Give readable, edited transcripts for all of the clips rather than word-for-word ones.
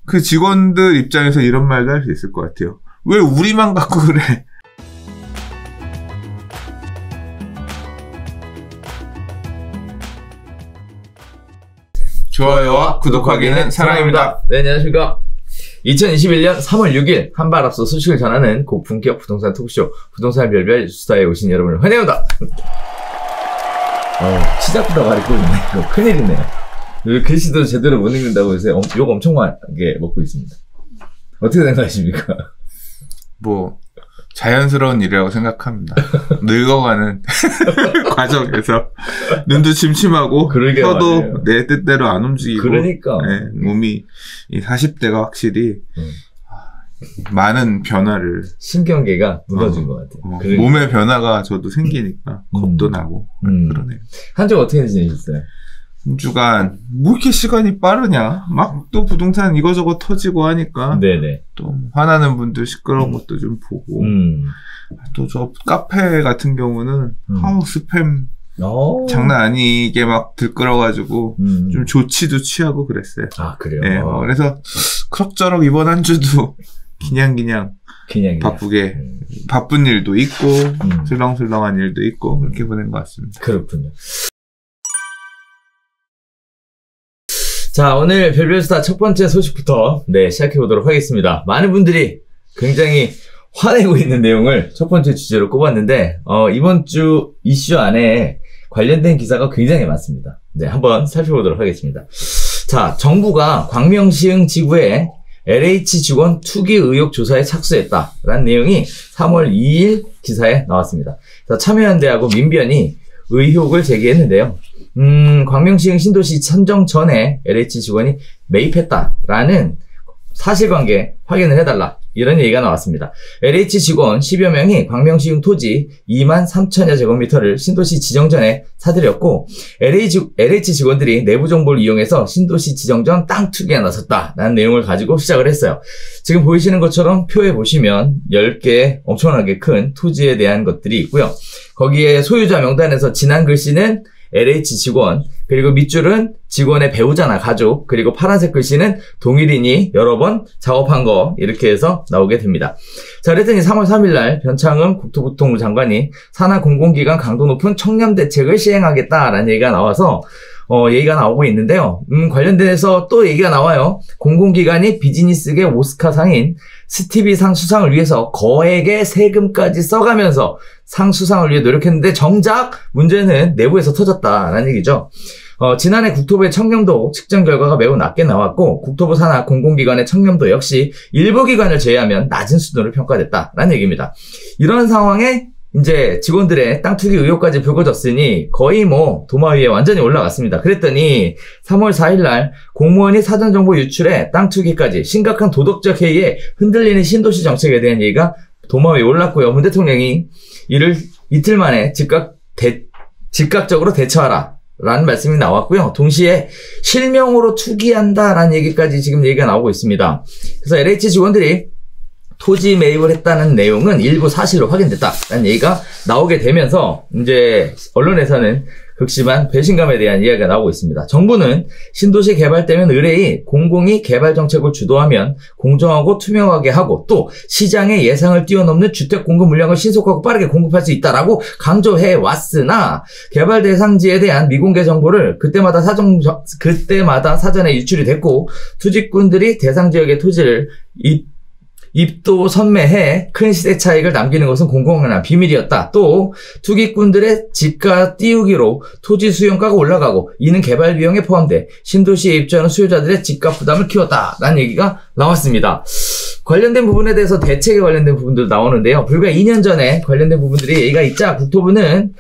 그 직원들 입장에서 이런 말도 할 수 있을 것 같아요. 왜 우리만 갖고 그래? 좋아요와 구독하기는 사랑입니다. 네, 안녕하십니까. 2021년 3월 6일 한발 앞서 소식을 전하는 고품격 부동산 토크쇼 부동산 별별 수다에 오신 여러분을 환영합니다. 시작부터 말이 꼬이네. 이거 큰일이네요. 글씨도 제대로 못 읽는다고 해서 욕 엄청나게 먹고 있습니다. 어떻게 생각하십니까? 뭐 자연스러운 일이라고 생각합니다. 늙어가는 과정에서 눈도 침침하고 혀도 내 뜻대로 안 움직이고 그러니까 네, 몸이 이 40대가 확실히 많은 변화를 신경계가 무너진 것 같아요. 그러니까. 몸의 변화가 저도 생기니까 겁도 나고 그러네요. 한 주 어떻게 지내셨어요? 한 주간 뭐 이렇게 시간이 빠르냐? 막 또 부동산 이거저거 터지고 하니까 네네. 또 화나는 분들 시끄러운 것도 좀 보고 또 저 카페 같은 경우는 스팸 장난 아니게 막 들끓어가지고 좀 조치도 취하고 그랬어요. 아 그래요? 네, 그래서 그럭저럭 이번 한 주도 그냥 바쁘게 바쁜 일도 있고 슬렁슬렁한 일도 있고 그렇게 보낸 것 같습니다. 그렇군요. 자, 오늘 별별수다 첫 번째 소식부터 시작해보도록 하겠습니다. 많은 분들이 굉장히 화내고 있는 내용을 첫 번째 주제로 꼽았는데 이번 주 이슈 안에 관련된 기사가 굉장히 많습니다. 네, 한번 살펴보도록 하겠습니다. 자, 정부가 광명시흥 지구에 LH 직원 투기 의혹 조사에 착수했다라는 내용이 3월 2일 기사에 나왔습니다. 참여연대하고 민변이 의혹을 제기했는데요. 광명시흥 신도시 선정 전에 LH 직원이 매입했다라는 사실관계 확인을 해달라 이런 얘기가 나왔습니다. LH 직원 10여 명이 광명시흥 토지 2만 3천여 제곱미터를 신도시 지정 전에 사들였고 LH 직원들이 내부 정보를 이용해서 신도시 지정 전 땅 투기에 나섰다라는 내용을 가지고 시작을 했어요. 지금 보이시는 것처럼 표에 보시면 10개 엄청나게 큰 토지에 대한 것들이 있고요. 거기에 소유자 명단에서 진한 글씨는 LH 직원, 그리고 밑줄은 직원의 배우자나 가족, 그리고 파란색 글씨는 동일인이 여러 번 작업한 거 이렇게 해서 나오게 됩니다. 자, 그랬더니 3월 3일 날 변창흠 국토교통부 장관이 산하 공공기관 강도 높은 청렴 대책을 시행하겠다라는 얘기가 나와서 얘기가 나오고 있는데요. 관련돼서 또 얘기가 나와요. 공공기관이 비즈니스계 오스카상인 스티비상 수상을 위해서 거액의 세금까지 써가면서 상 수상을 위해 노력했는데 정작 문제는 내부에서 터졌다라는 얘기죠. 지난해 국토부의 청렴도 측정 결과가 매우 낮게 나왔고 국토부 산하 공공기관의 청렴도 역시 일부 기관을 제외하면 낮은 수준으로 평가됐다라는 얘기입니다. 이런 상황에 이제 직원들의 땅 투기 의혹까지 불거졌으니 거의 도마 위에 완전히 올라갔습니다. 그랬더니 3월 4일 날 공무원이 사전정보 유출에 땅 투기까지 심각한 도덕적 해이에 흔들리는 신도시 정책에 대한 얘기가 도마 위에 올랐고요. 문 대통령이 이를 이틀 만에 즉각적으로 대처하라 라는 말씀이 나왔고요. 동시에 실명으로 투기한다라는 얘기까지 지금 얘기가 나오고 있습니다. 그래서 LH 직원들이 토지 매입을 했다는 내용은 일부 사실로 확인됐다라는 얘기가 나오게 되면서 이제 언론에서는 극심한 배신감에 대한 이야기가 나오고 있습니다. 정부는 신도시 개발되면 의뢰이 공공이 개발 정책을 주도하면 공정하고 투명하게 하고 또 시장의 예상을 뛰어넘는 주택 공급 물량을 신속하고 빠르게 공급할 수 있다라고 강조해 왔으나 개발 대상지에 대한 미공개 정보를 그때마다 사전에 유출이 됐고 투지꾼들이 대상 지역의 토지를 입도 선매해 큰 시세 차익을 남기는 것은 공공연한 비밀이었다. 또 투기꾼들의 집가 띄우기로 토지 수용가가 올라가고 이는 개발 비용에 포함돼 신도시에 입주하는 수요자들의 집값 부담을 키웠다라는 얘기가 나왔습니다. 관련된 부분에 대해서 대책에 관련된 부분도 나오는데요. 불과 2년 전에 관련된 부분들이 얘기가 있자 국토부는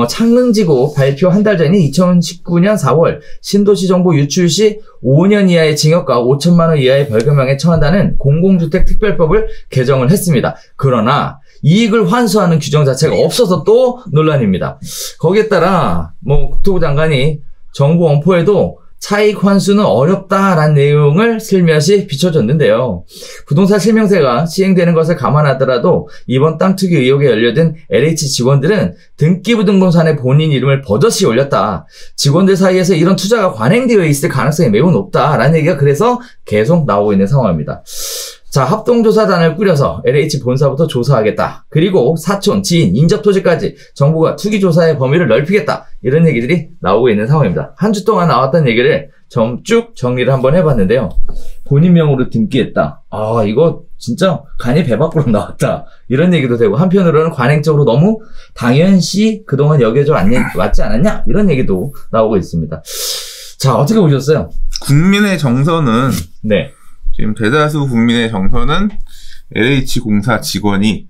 창릉지구 발표 한 달 전인 2019년 4월 신도시 정보 유출 시 5년 이하의 징역과 5천만 원 이하의 벌금형에 처한다는 공공주택 특별법을 개정을 했습니다. 그러나 이익을 환수하는 규정 자체가 없어서 또 논란입니다. 거기에 따라 국토부 장관이 정부 원포에도 차익 환수는 어렵다라는 내용을 슬며시 비춰줬는데요. 부동산 실명세가 시행되는 것을 감안하더라도 이번 땅 투기 의혹에 연루된 LH 직원들은 등기부등본상에 본인 이름을 버젓이 올렸다. 직원들 사이에서 이런 투자가 관행되어 있을 가능성이 매우 높다라는 얘기가 그래서 계속 나오고 있는 상황입니다. 자, 합동조사단을 꾸려서 LH 본사부터 조사하겠다. 그리고 사촌, 지인, 인접토지까지 정부가 투기조사의 범위를 넓히겠다. 이런 얘기들이 나오고 있는 상황입니다. 한 주 동안 나왔던 얘기를 쭉 정리를 한번 해봤는데요. 본인 명으로 등기했다. 아, 이거 진짜 간이 배 밖으로 나왔다. 이런 얘기도 되고, 한편으로는 관행적으로 너무 당연시 그동안 여겨져 왔지 않았냐? 이런 얘기도 나오고 있습니다. 자, 어떻게 보셨어요? 국민의 정서는 네. 지금 대다수 국민의 정서는 LH공사 직원이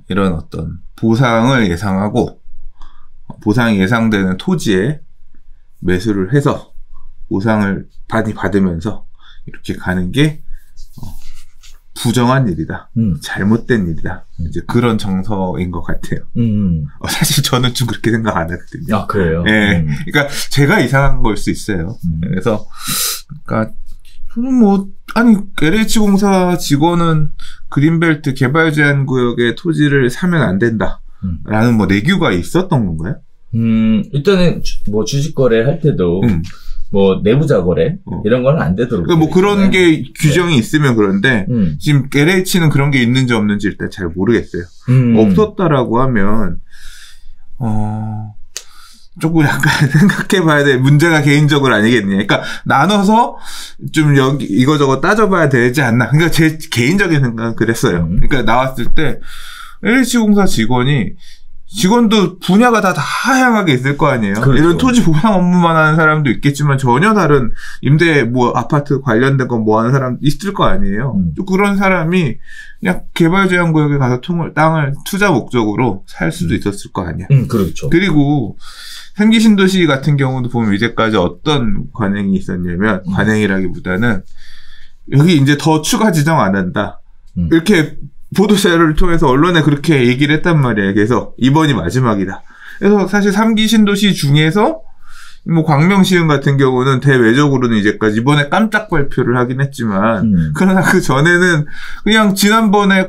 이런 어떤 보상을 예상하고 보상이 예상되는 토지에 매수를 해서 보상을 많이 받으면서 이렇게 가는 게 부정한 일이다. 잘못된 일이다. 이제 그런 정서인 것 같아요. 사실 저는 좀 그렇게 생각 안 했거든요. 아, 그래요? 네. 그러니까 제가 이상한 걸 수 있어요. 그래서 그러니까 저는 아니, LH공사 직원은 그린벨트 개발 제한 구역의 토지를 사면 안 된다. 라는 내규가 있었던 건가요? 일단은 주식 거래 할 때도 내부자 거래 이런 거는 안 되도록. 그러니까 그런 게 규정이 있으면 그런데 지금 LH는 그런 게 있는지 없는지 일단 잘 모르겠어요. 없었다라고 하면 조금 약간 생각해봐야 돼. 문제가 개인적으로 아니겠냐. 그러니까 나눠서 좀 이거저거 따져봐야 되지 않나. 그러니까 제 개인적인 생각은 그랬어요. 그러니까 나왔을 때 LH공사 직원도 분야가 다 다양하게 있을 거 아니에요. 그렇죠. 이런 토지 보상 업무만 하는 사람도 있겠지만 전혀 다른 임대 아파트 관련된 거 하는 사람 있을 거 아니에요. 또 그런 사람이 그냥 개발 제한 구역에 가서 땅을 투자 목적으로 살 수도 있었을 거 아니야. 그렇죠. 그리고 삼기신도시 같은 경우도 보면 이제까지 어떤 관행이 있었냐면 관행이라기보다는 여기 이제 더 추가 지정 안 한다. 이렇게 보도자료를 통해서 언론에 그렇게 얘기를 했단 말이에요. 그래서 이번이 마지막이다. 그래서 사실 3기 신도시 중에서 광명시흥 같은 경우는 대외적으로는 이번에 깜짝 발표를 하긴 했지만 그러나 그 전에는 그냥 지난번에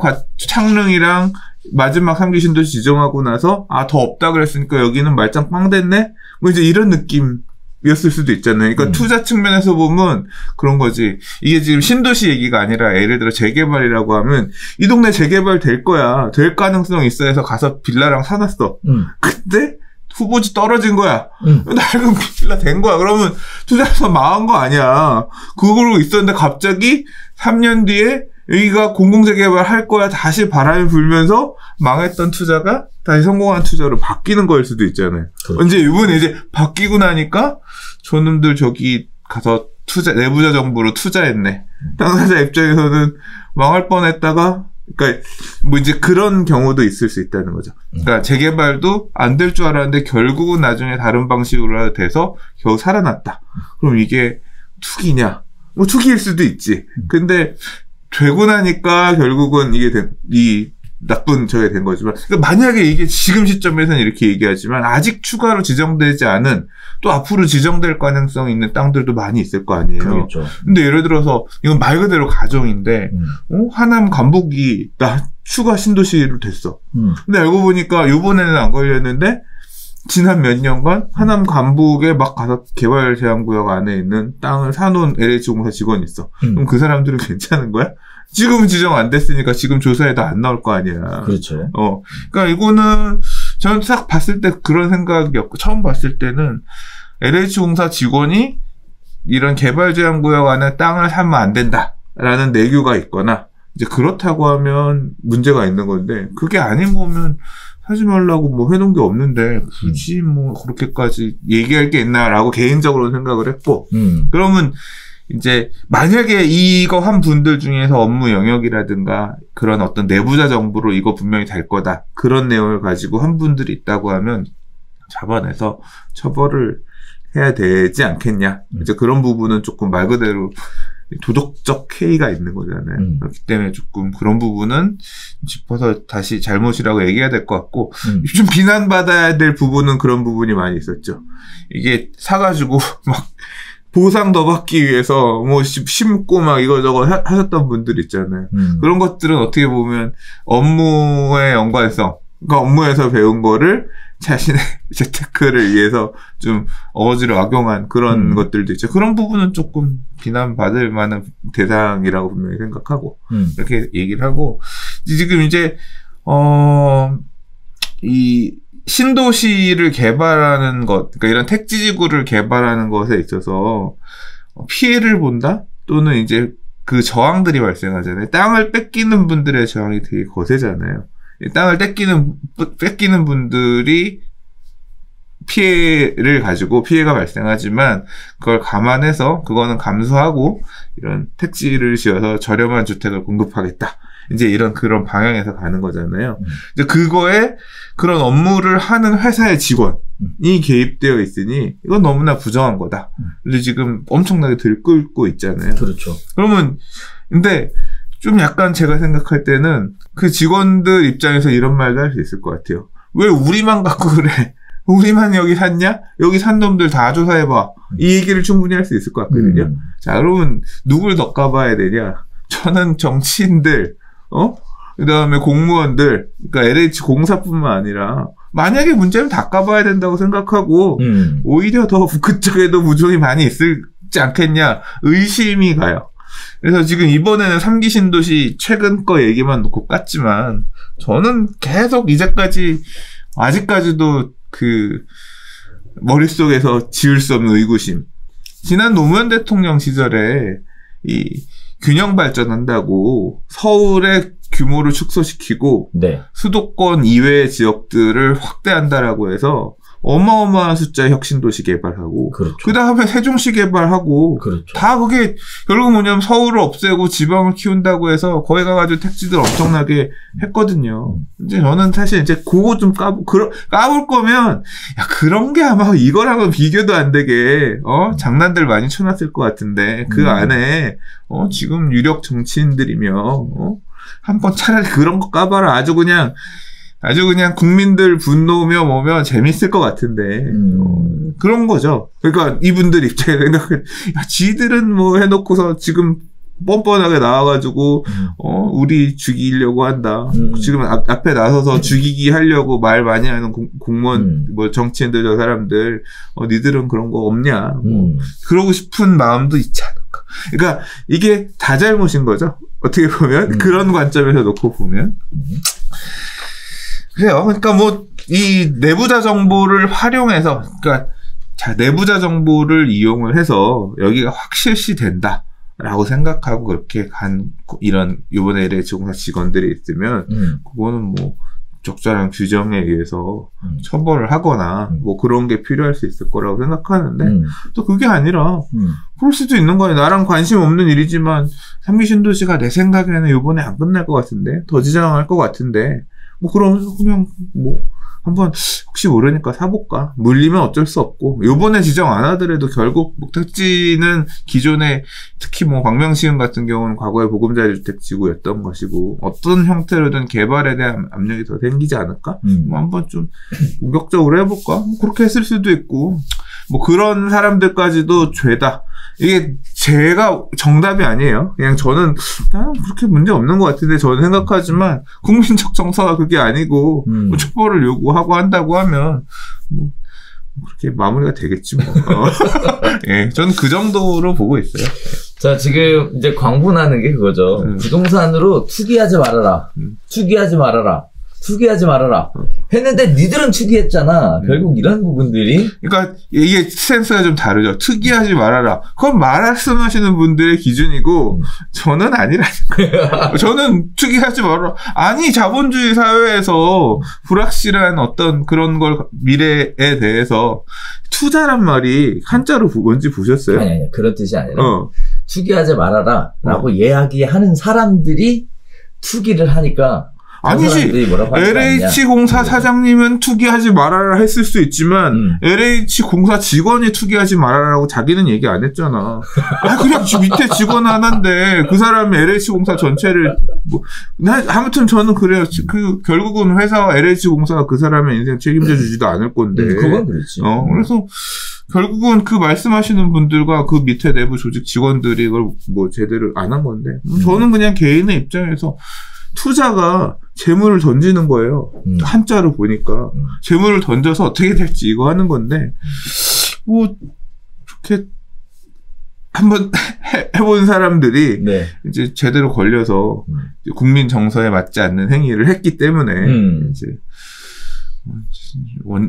창릉이랑 마지막 3기 신도시 지정하고 나서 더 없다 그랬으니까 여기는 말짱 빵 됐네? 이제 이런 느낌이었을 수도 있잖아요. 그러니까 투자 측면에서 보면 그런 거지. 이게 지금 신도시 얘기가 아니라 예를 들어 재개발이라고 하면 이 동네 재개발 될 거야. 될 가능성 있어 해서 가서 빌라랑 사놨어. 근데 후보지 떨어진 거야. 낡은 빌라 된 거야. 그러면 투자해서 망한 거 아니야. 그걸로 있었는데 갑자기 3년 뒤에 여기가 공공재개발 할 거야. 다시 바람이 불면서 망했던 투자가 다시 성공한 투자로 바뀌는 거일 수도 있잖아요. 그렇죠. 이제 이번에 바뀌고 나니까 저놈들 저기 가서 내부자 정부로 투자했네. 당사자 입장에서는 망할 뻔했다가 그러니까 이제 그런 경우도 있을 수 있다는 거죠. 그러니까 재개발도 안 될 줄 알았는데 결국은 나중에 다른 방식으로 돼서 겨우 살아났다. 그럼 이게 투기냐? 투기일 수도 있지. 근데 되고 나니까 결국은 이 나쁜 저게 된 거지만, 그러니까 만약에 이게 지금 시점에서는 이렇게 얘기하지만 아직 추가로 지정되지 않은 또 앞으로 지정될 가능성이 있는 땅들도 많이 있을 거 아니에요. 그렇죠. 근데 예를 들어서 이건 말 그대로 가정인데 하남 간북이 추가 신도시로 됐어. 근데 알고 보니까 이번에는 안 걸렸는데 지난 몇 년간 하남 간북에 막 가서 개발 제한구역 안에 있는 땅을 사놓은 LH공사 직원이 있어. 그럼 그 사람들은 괜찮은 거야? 지금 지정 안 됐으니까 지금 조사에도 안 나올 거 아니야. 그렇죠. 그러니까 이거는 저는 딱 봤을 때 그런 생각이었고, 처음 봤을 때는 LH공사 직원이 이런 개발 제한구역 안에 땅을 사면 안 된다라는 내규가 있거나 이제 그렇다고 하면 문제가 있는 건데, 그게 아닌 거면 하지 말라고 해놓은 게 없는데 굳이 그렇게까지 얘기할 게 있나라고 개인적으로는 생각을 했고, 그러면 이제 만약에 이거 한 분들 중에서 업무 영역이라든가 그런 어떤 내부자 정보로 이거 분명히 될 거다, 그런 내용을 가지고 한 분들이 있다고 하면 잡아내서 처벌을 해야 되지 않겠냐. 이제 그런 부분은 조금 말 그대로 도덕적 K가 있는 거잖아요. 그렇기 때문에 조금 그런 부분은 짚어서 다시 잘못이라고 얘기해야 될 것 같고, 좀 비난받아야 될 부분은 그런 부분이 많이 있었죠. 이게 사가지고 막 보상 더 받기 위해서 뭐 심고 막 이거저거 하셨던 분들 있잖아요. 그런 것들은 어떻게 보면 업무의 연관성, 그러니까 업무에서 배운 거를 자신의 재테크를 위해서 좀 어거지로 악용한 그런 것들도 있죠. 그런 부분은 조금 비난받을 만한 대상이라고 분명히 생각하고 이렇게 얘기를 하고, 지금 이제 이 신도시를 개발하는 것, 그러니까 이런 택지지구를 개발하는 것에 있어서 피해를 본다? 또는 이제 그 저항들이 발생하잖아요. 땅을 뺏기는 분들의 저항이 되게 거세잖아요. 땅을 뺏기는 분들이 피해를 가지고 피해가 발생하지만 그걸 감안해서 그거는 감수하고 이런 택지를 지어서 저렴한 주택을 공급하겠다. 이제 그런 방향에서 가는 거잖아요. 이제 그거에 그런 업무를 하는 회사의 직원이 개입되어 있으니 이건 너무나 부정한 거다. 근데 지금 엄청나게 들끓고 있잖아요. 그렇죠. 그러면 근데 좀 약간 제가 생각할 때는 그 직원들 입장에서 이런 말도 할 수 있을 것 같아요. 왜 우리만 갖고 그래? 우리만 여기 샀냐? 여기 산 놈들 다 조사해봐. 이 얘기를 충분히 할 수 있을 것 같거든요. 자, 여러분 누굴 더 까봐야 되냐? 저는 정치인들, 그 다음에 공무원들, 그러니까 LH 공사뿐만 아니라 만약에 문제는 다 까봐야 된다고 생각하고 오히려 더 그쪽에도 부족이 많이 있지 않겠냐 의심이 가요. 그래서 지금 이번에는 3기 신도시 최근 거 얘기만 놓고 깠지만 저는 계속 아직까지도 그 머릿속에서 지울 수 없는 의구심. 지난 노무현 대통령 시절에 이 균형 발전한다고 서울의 규모를 축소시키고 네. 수도권 이외의 지역들을 확대한다라고 해서 어마어마한 숫자의 혁신도시 개발하고 그렇죠. 그 다음에 세종시 개발하고 그렇죠. 다 그게 결국 뭐냐면 서울을 없애고 지방을 키운다고 해서 거기 가가지고 택지들 엄청나게 했거든요. 이제 저는 사실 이제 그거 좀 까볼 거면 야 그런 게 아마 이거랑은 비교도 안 되게 장난들 많이 쳐놨을 것 같은데 그 안에 지금 유력 정치인들이며 한번 차라리 그런 거 까봐라. 아주 그냥 국민들 분노며 뭐며 재밌을 것 같은데 그런 거죠. 그러니까 이분들 입장에 생각해, 지들은 뭐 해놓고서 지금 뻔뻔하게 나와가지고 우리 죽이려고 한다. 지금 앞에 나서서 죽이기 하려고 말 많이 하는 공무원 뭐 정치인들 저 사람들 니들은 그런 거 없냐. 뭐 그러고 싶은 마음도 있지 않을까. 그러니까 이게 다 잘못인 거죠. 어떻게 보면 그런 관점에서 놓고 보면. 그래요. 그러니까 뭐 이 내부자 정보를 활용해서, 그러니까 내부자 정보를 이용을 해서 여기가 확 실시된다라고 생각하고 그렇게 간 이런 이번에 LH 공사 직원들이 있으면 그거는 뭐 적절한 규정에 의해서 처벌을 하거나 뭐 그런 게 필요할 수 있을 거라고 생각하는데 또 그게 아니라 그럴 수도 있는 거예요. 나랑 관심 없는 일이지만 3기 신도시가 내 생각에는 이번에 안 끝날 것 같은데 더 지장할 것 같은데 뭐 그러면서 그냥 뭐 한번 혹시 모르니까 사볼까? 물리면 어쩔 수 없고 요번에 지정 안 하더라도 결국 택지는 기존에 특히 뭐 광명시흥 같은 경우는 과거에 보금자리 주택지구였던 것이고 어떤 형태로든 개발에 대한 압력이 더 생기지 않을까? 뭐 한번 좀 공격적으로 해볼까? 뭐 그렇게 했을 수도 있고 뭐 그런 사람들까지도 죄다. 이게 제가 정답이 아니에요. 그냥 저는 그렇게 문제 없는 것 같은데 저는 생각하지만 국민적 정서가 그게 아니고 뭐 처벌을 요구하고 한다고 하면 뭐 그렇게 마무리가 되겠지 뭐. 예, 저는 그 정도로 보고 있어요. 자, 지금 이제 광분하는 게 그거죠. 부동산으로 투기하지 말아라. 투기하지 말아라. 투기하지 말아라. 했는데 니들은 투기했잖아. 결국 이런 부분들이. 그러니까 이게 센스가 좀 다르죠. 투기하지 말아라. 그건 말씀하시는 분들의 기준이고 저는 아니라니까요. 저는 투기하지 말아라. 아니 자본주의 사회에서 불확실한 어떤 그런 걸 미래에 대해서 투자란 말이 한자로 뭔지 보셨어요? 아니 그런 뜻이 아니라 투기하지 말아라 라고 이야기하는 사람들이 투기를 하니까 아니지. LH공사 사장님은 투기하지 말아라 했을 수 있지만 LH공사 직원이 투기하지 말아라고 자기는 얘기 안 했잖아. 그냥 밑에 직원 하나인데 그 사람이 LH공사 전체를 아무튼 저는 그래요. 결국은 회사와 LH공사가 그 사람의 인생 책임져 주지도 않을 건데. 그건 그렇지. 그래서 결국은 그 말씀하시는 분들과 그 밑에 내부 조직 직원들이 이걸 뭐 제대로 안 한 건데. 저는 그냥 개인의 입장에서 투자가 재물을 던지는 거예요. 한자로 보니까. 재물을 던져서 어떻게 될지 이거 하는 건데, 뭐, 그렇게 한번 해본 사람들이 네. 이제 제대로 걸려서 국민 정서에 맞지 않는 행위를 했기 때문에,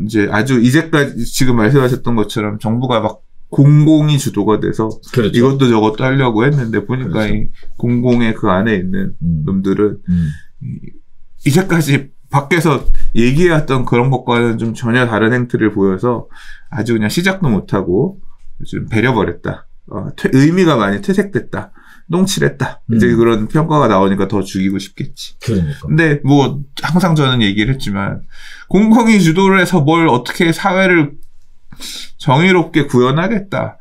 이제 아주 이제까지 지금 말씀하셨던 것처럼 정부가 막 공공이 주도가 돼서 그렇죠. 이것도 저것도 하려고 했는데 보니까 그렇죠. 이 공공의 그 안에 있는 놈들은 이제까지 밖에서 얘기해왔던 그런 것과는 좀 전혀 다른 행태를 보여서 아주 그냥 시작도 못하고 좀 배려버렸다. 의미가 많이 퇴색됐다. 똥칠했다. 이제 그런 평가가 나오니까 더 죽이고 싶겠지. 그러니까. 근데 뭐 항상 저는 얘기를 했지만 공공이 주도를 해서 뭘 어떻게 사회를 정의롭게 구현하겠다.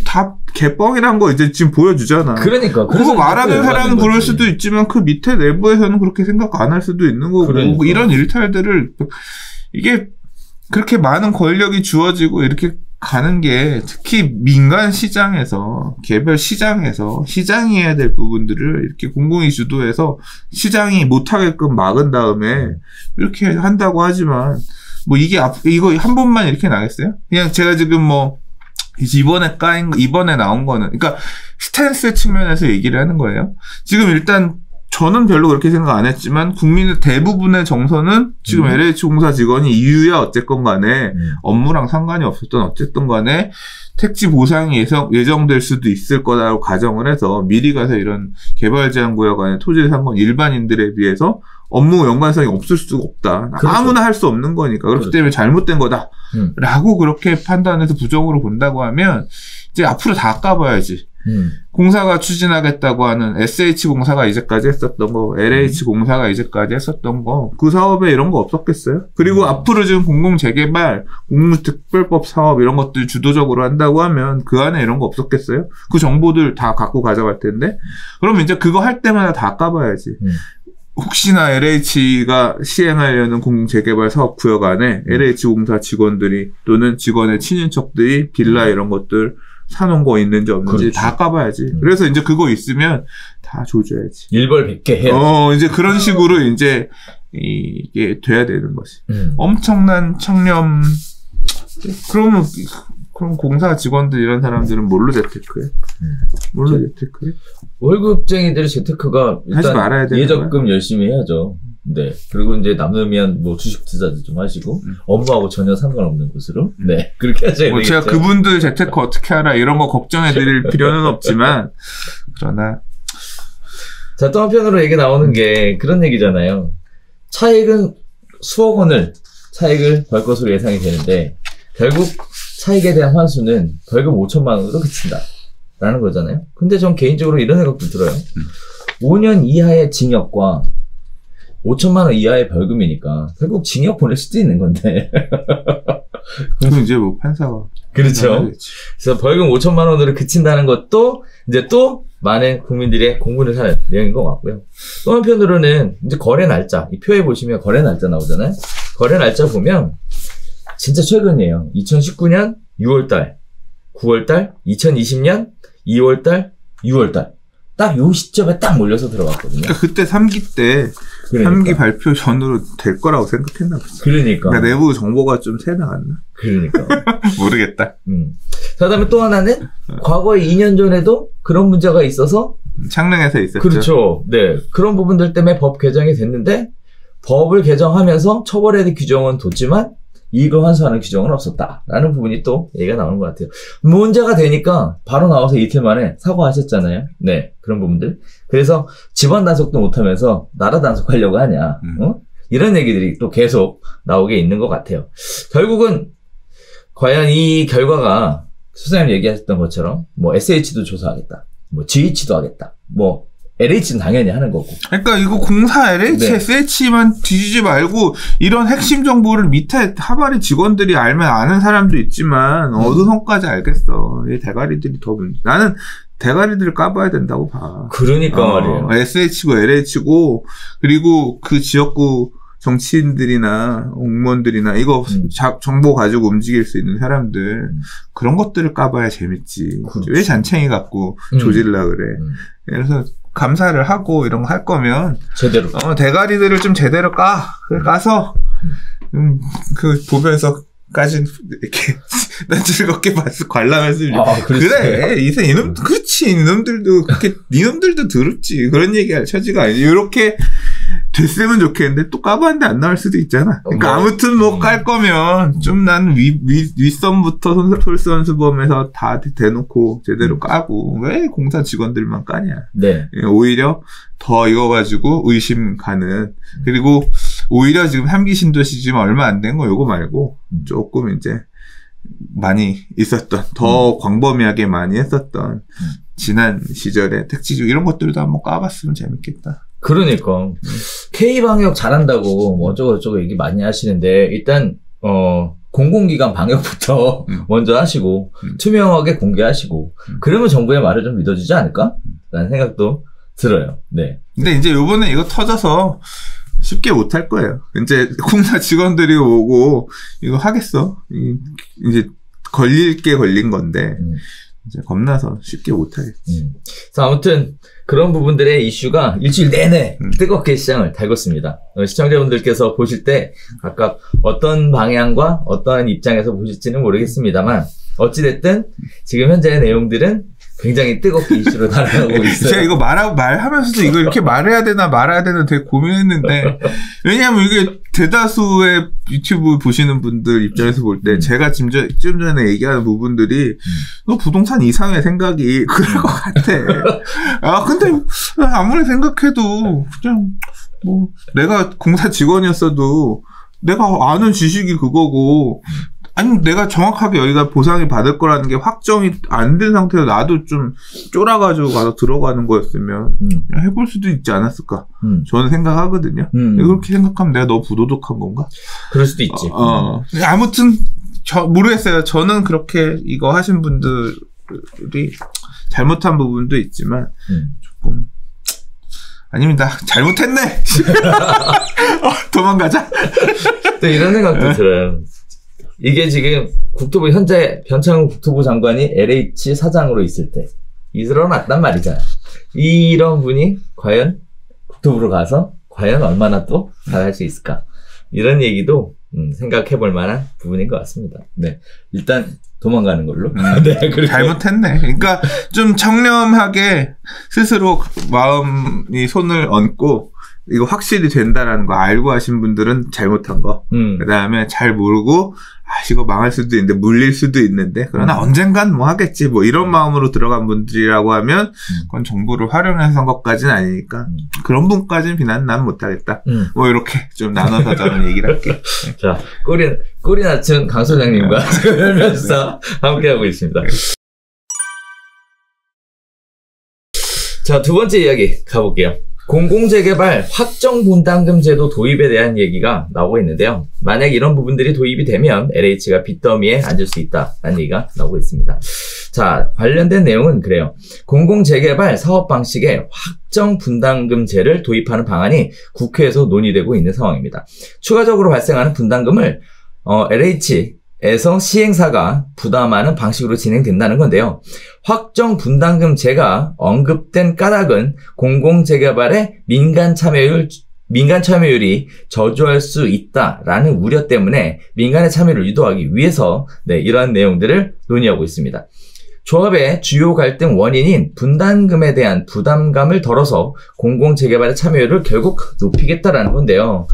다 개뻥이란 거 이제 지금 보여주잖아. 그러니까. 그거 말하는 사람은 그럴 수도 있지만 그 밑에 내부에서는 그렇게 생각 안 할 수도 있는 거고 그러니까. 이런 일탈들을 이게 그렇게 많은 권력이 주어지고 이렇게 가는 게 특히 민간 시장에서 개별 시장에서 시장이 해야 될 부분들을 이렇게 공공이 주도해서 시장이 못하게끔 막은 다음에 이렇게 한다고 하지만 뭐 이거 한 번만 이렇게 나겠어요? 그냥 제가 지금 뭐 이번에 나온 거는 그러니까 스탠스 측면에서 얘기를 하는 거예요. 지금 일단 저는 별로 그렇게 생각 안 했지만 국민의 대부분의 정서는 지금 LH공사 직원이 이유야 어쨌건 간에 업무랑 상관이 없었던 어쨌든 간에 택지 보상이 예정될 수도 있을 거라고 가정을 해서 미리 가서 이런 개발제한구역 안에 토지를 산 건 일반인들에 비해서 업무 연관성이 없을 수가 없다. 그렇죠. 아무나 할 수 없는 거니까. 그렇기 그렇죠. 때문에 잘못된 거다. 라고 그렇게 판단해서 부정으로 본다고 하면 이제 앞으로 다 까봐야지. 공사가 추진하겠다고 하는 SH공사가 이제까지 했었던 거, LH공사가 이제까지 했었던 거, 그 사업에 이런 거 없었겠어요? 그리고 앞으로 지금 공공재개발, 공무특별법 사업 이런 것들 주도적으로 한다고 하면 그 안에 이런 거 없었겠어요? 그 정보들 다 갖고 가져갈 텐데? 그럼 이제 그거 할 때마다 다 까봐야지. 혹시나 LH가 시행하려는 공공재개발 사업 구역 안에 LH공사 직원들이 또는 직원의 친인척들이 빌라 이런 것들 사놓은 거 있는지 없는지 그렇지. 다 까봐야지. 그래서 이제 그거 있으면 다 조져야지. 일벌백계 해야지. 이제 그런 식으로 이제 이게 돼야 되는 거지. 엄청난 청렴. 그럼 공사 직원들 이런 사람들은 뭘로 재테크해? 뭘로 재테크해? 월급쟁이들의 재테크가 일단 예적금 열심히 해야죠. 네. 그리고 이제 남으면 뭐 주식 투자도 좀 하시고 업무하고 전혀 상관없는 곳으로 네 그렇게 하셔야 되겠죠. 제가 그분들 재테크 어떻게 하라 이런 거 걱정해드릴 필요는 없지만 그러나 자, 또 한편으로 얘기 나오는 게 그런 얘기잖아요. 차익은 수억 원을 차익을 벌 것으로 예상이 되는데 결국 차익에 대한 환수는 벌금 5천만 원으로 그친다 라는 거잖아요. 근데 전 개인적으로 이런 생각도 들어요. 5년 이하의 징역과 5천만 원 이하의 벌금이니까 결국 징역 보낼 수도 있는 건데. 그럼 이제 뭐 판사가. 그렇죠. 그래서 벌금 5천만 원으로 그친다는 것도 이제 또 많은 국민들의 공분을 사는 내용인 것 같고요. 또 한편으로는 이제 거래 날짜, 이 표에 보시면 거래 날짜 나오잖아요. 거래 날짜 보면 진짜 최근이에요. 2019년 6월달, 9월달, 2020년 2월달, 6월달. 딱 요 시점에 딱 몰려서 들어갔거든요. 그러니까 그때 3기 때, 그러니까. 3기 발표 전으로 될 거라고 생각했나 보죠. 그러니까 내부 정보가 좀 새 나갔나? 그러니까. 모르겠다. 자, 그다음에 또 하나는 과거에 2년 전에도 그런 문제가 있어서 창릉에서 있었죠. 그렇죠. 네. 그런 부분들 때문에 법 개정이 됐는데 법을 개정하면서 처벌에 대한 규정은 뒀지만 이익을 환수하는 규정은 없었다라는 부분이 또 얘기가 나오는 것 같아요. 문제가 되니까 바로 나와서 이틀 만에 사과하셨잖아요. 네, 그런 부분들. 그래서 집안 단속도 못하면서 나라 단속하려고 하냐. 이런 얘기들이 또 계속 나오게 있는 것 같아요. 결국은 과연 이 결과가 소장님 얘기하셨던 것처럼 뭐 SH도 조사하겠다, 뭐 GH도 하겠다, 뭐 LH는 당연히 하는 거고. 그러니까 이거 공사 LH, 네. SH만 뒤지지 말고 이런 핵심 정보를 밑에 하바리 직원들이 알면 아는 사람도 있지만 어느 선까지 알겠어. 이 대가리들이 더 문제. 나는 대가리들을 까봐야 된다고 봐. 그러니까 말이에요. SH고 LH고 그리고 그 지역구 정치인들이나 공무원들이나 이거 정보 가지고 움직일 수 있는 사람들 그런 것들을 까봐야 재밌지. 그렇지. 왜 잔챙이 갖고 조질라 그래. 그래서 감사를 하고 이런 거 할 거면 제대로 대가리들을 좀 제대로 까서 그 보면서까지 이렇게 난 즐겁게 봤어. 관람했을 그래 이놈 그렇지 이놈들도 그렇게 이놈들도 더럽지 그런 얘기할 처지가 아니지. 이렇게 됐으면 좋겠는데 또 까봤는데 안 나올 수도 있잖아. 그러니까 아무튼 뭐 깔 거면 좀 난 윗선부터 솔선수범해서 다 대놓고 제대로 까고 왜 공사 직원들만 까냐. 네. 오히려 더 이거 가지고 의심 가는. 그리고 오히려 지금 3기 신도시 지금 얼마 안 된 거 요거 말고 조금 이제 많이 있었던 더 광범위하게 많이 했었던 지난 시절에 택지주 이런 것들도 한번 까봤으면 재밌겠다. 그러니까 K방역 잘한다고 뭐 어쩌고저쩌고 얘기 많이 하시는데 일단 공공기관 방역부터 먼저 하시고 투명하게 공개하시고 그러면 정부의 말을 좀 믿어주지 않을까? 라는 생각도 들어요. 네. 근데 이제 요번에 이거 터져서 쉽게 못 할 거예요. 이제 공사 직원들이 오고 이거 하겠어? 이제 걸릴 게 걸린 건데 이제 겁나서 쉽게 못 하겠지. 자, 아무튼 그런 부분들의 이슈가 일주일 내내 뜨겁게 시장을 달궜습니다. 시청자분들께서 보실 때 각각 어떤 방향과 어떤 입장에서 보실지는 모르겠습니다만 어찌됐든 지금 현재의 내용들은 굉장히 뜨겁게 이슈로 달아가고 있어요. 제가 이거 말하면서도 이거 이렇게 말해야 되나 말아야 되나 되게 고민했는데 왜냐하면 이게 대다수의 유튜브 보시는 분들 입장에서 볼 때 제가 좀 전에 얘기하는 부분들이 부동산 이상의 생각이 그럴 것 같아. 아 근데 아무리 생각해도 그냥 뭐 내가 공사 직원이었어도 내가 아는 지식이 그거고 아니 내가 정확하게 여기가 보상이 받을 거라는 게 확정이 안 된 상태에서 나도 좀 쫄아가지고 가서 들어가는 거였으면 해볼 수도 있지 않았을까 저는 생각하거든요. 그렇게 생각하면 내가 너무 부도덕한 건가? 그럴 수도 있지. 아무튼 모르겠어요. 저는 그렇게 이거 하신 분들이 잘못한 부분도 있지만 조금 아닙니다. 잘못했네. 도망가자. 또 이런 생각도 들어요. 이게 지금 국토부 현재 변창흠 국토부 장관이 LH 사장으로 있을 때 일어났단 말이잖아. 이런 분이 과연 국토부로 가서 과연 얼마나 또 잘할 수 있을까? 이런 얘기도 생각해 볼 만한 부분인 것 같습니다. 네, 일단 도망가는 걸로. 네, 잘못했네. 그러니까 좀 청렴하게 스스로 마음이 손을 얹고 이거 확실히 된다라는 거 알고 하신 분들은 잘못한 거. 그 다음에 잘 모르고 이거 망할 수도 있는데 물릴 수도 있는데 그러나 언젠간 뭐 하겠지 뭐 이런 마음으로 들어간 분들이라고 하면 그건 정보를 활용해서 한 것까지는 아니니까 그런 분까지는 비난 난 못하겠다. 뭐 이렇게 좀 나눠서 저는 얘기를 할게요. 네. 자, 꼬리 낮춘 강 소장님과 그러면서 함께하고 있습니다. 자, 두 번째 이야기 가볼게요. 공공재개발 확정분담금 제도 도입에 대한 얘기가 나오고 있는데요. 만약 이런 부분들이 도입이 되면 LH가 빚더미에 앉을 수 있다라는 얘기가 나오고 있습니다. 자, 관련된 내용은 그래요. 공공재개발 사업 방식에 확정분담금제를 도입하는 방안이 국회에서 논의되고 있는 상황입니다. 추가적으로 발생하는 분담금을 LH에서 시행사가 부담하는 방식으로 진행된다는 건데요. 확정 분담금제가 언급된 까닭은 공공재개발의 민간 참여율이 저조할 수 있다라는 우려 때문에 민간의 참여를 유도하기 위해서 이러한 내용들을 논의하고 있습니다. 조합의 주요 갈등 원인인 분담금에 대한 부담감을 덜어서 공공재개발의 참여율을 결국 높이겠다라는 건데요.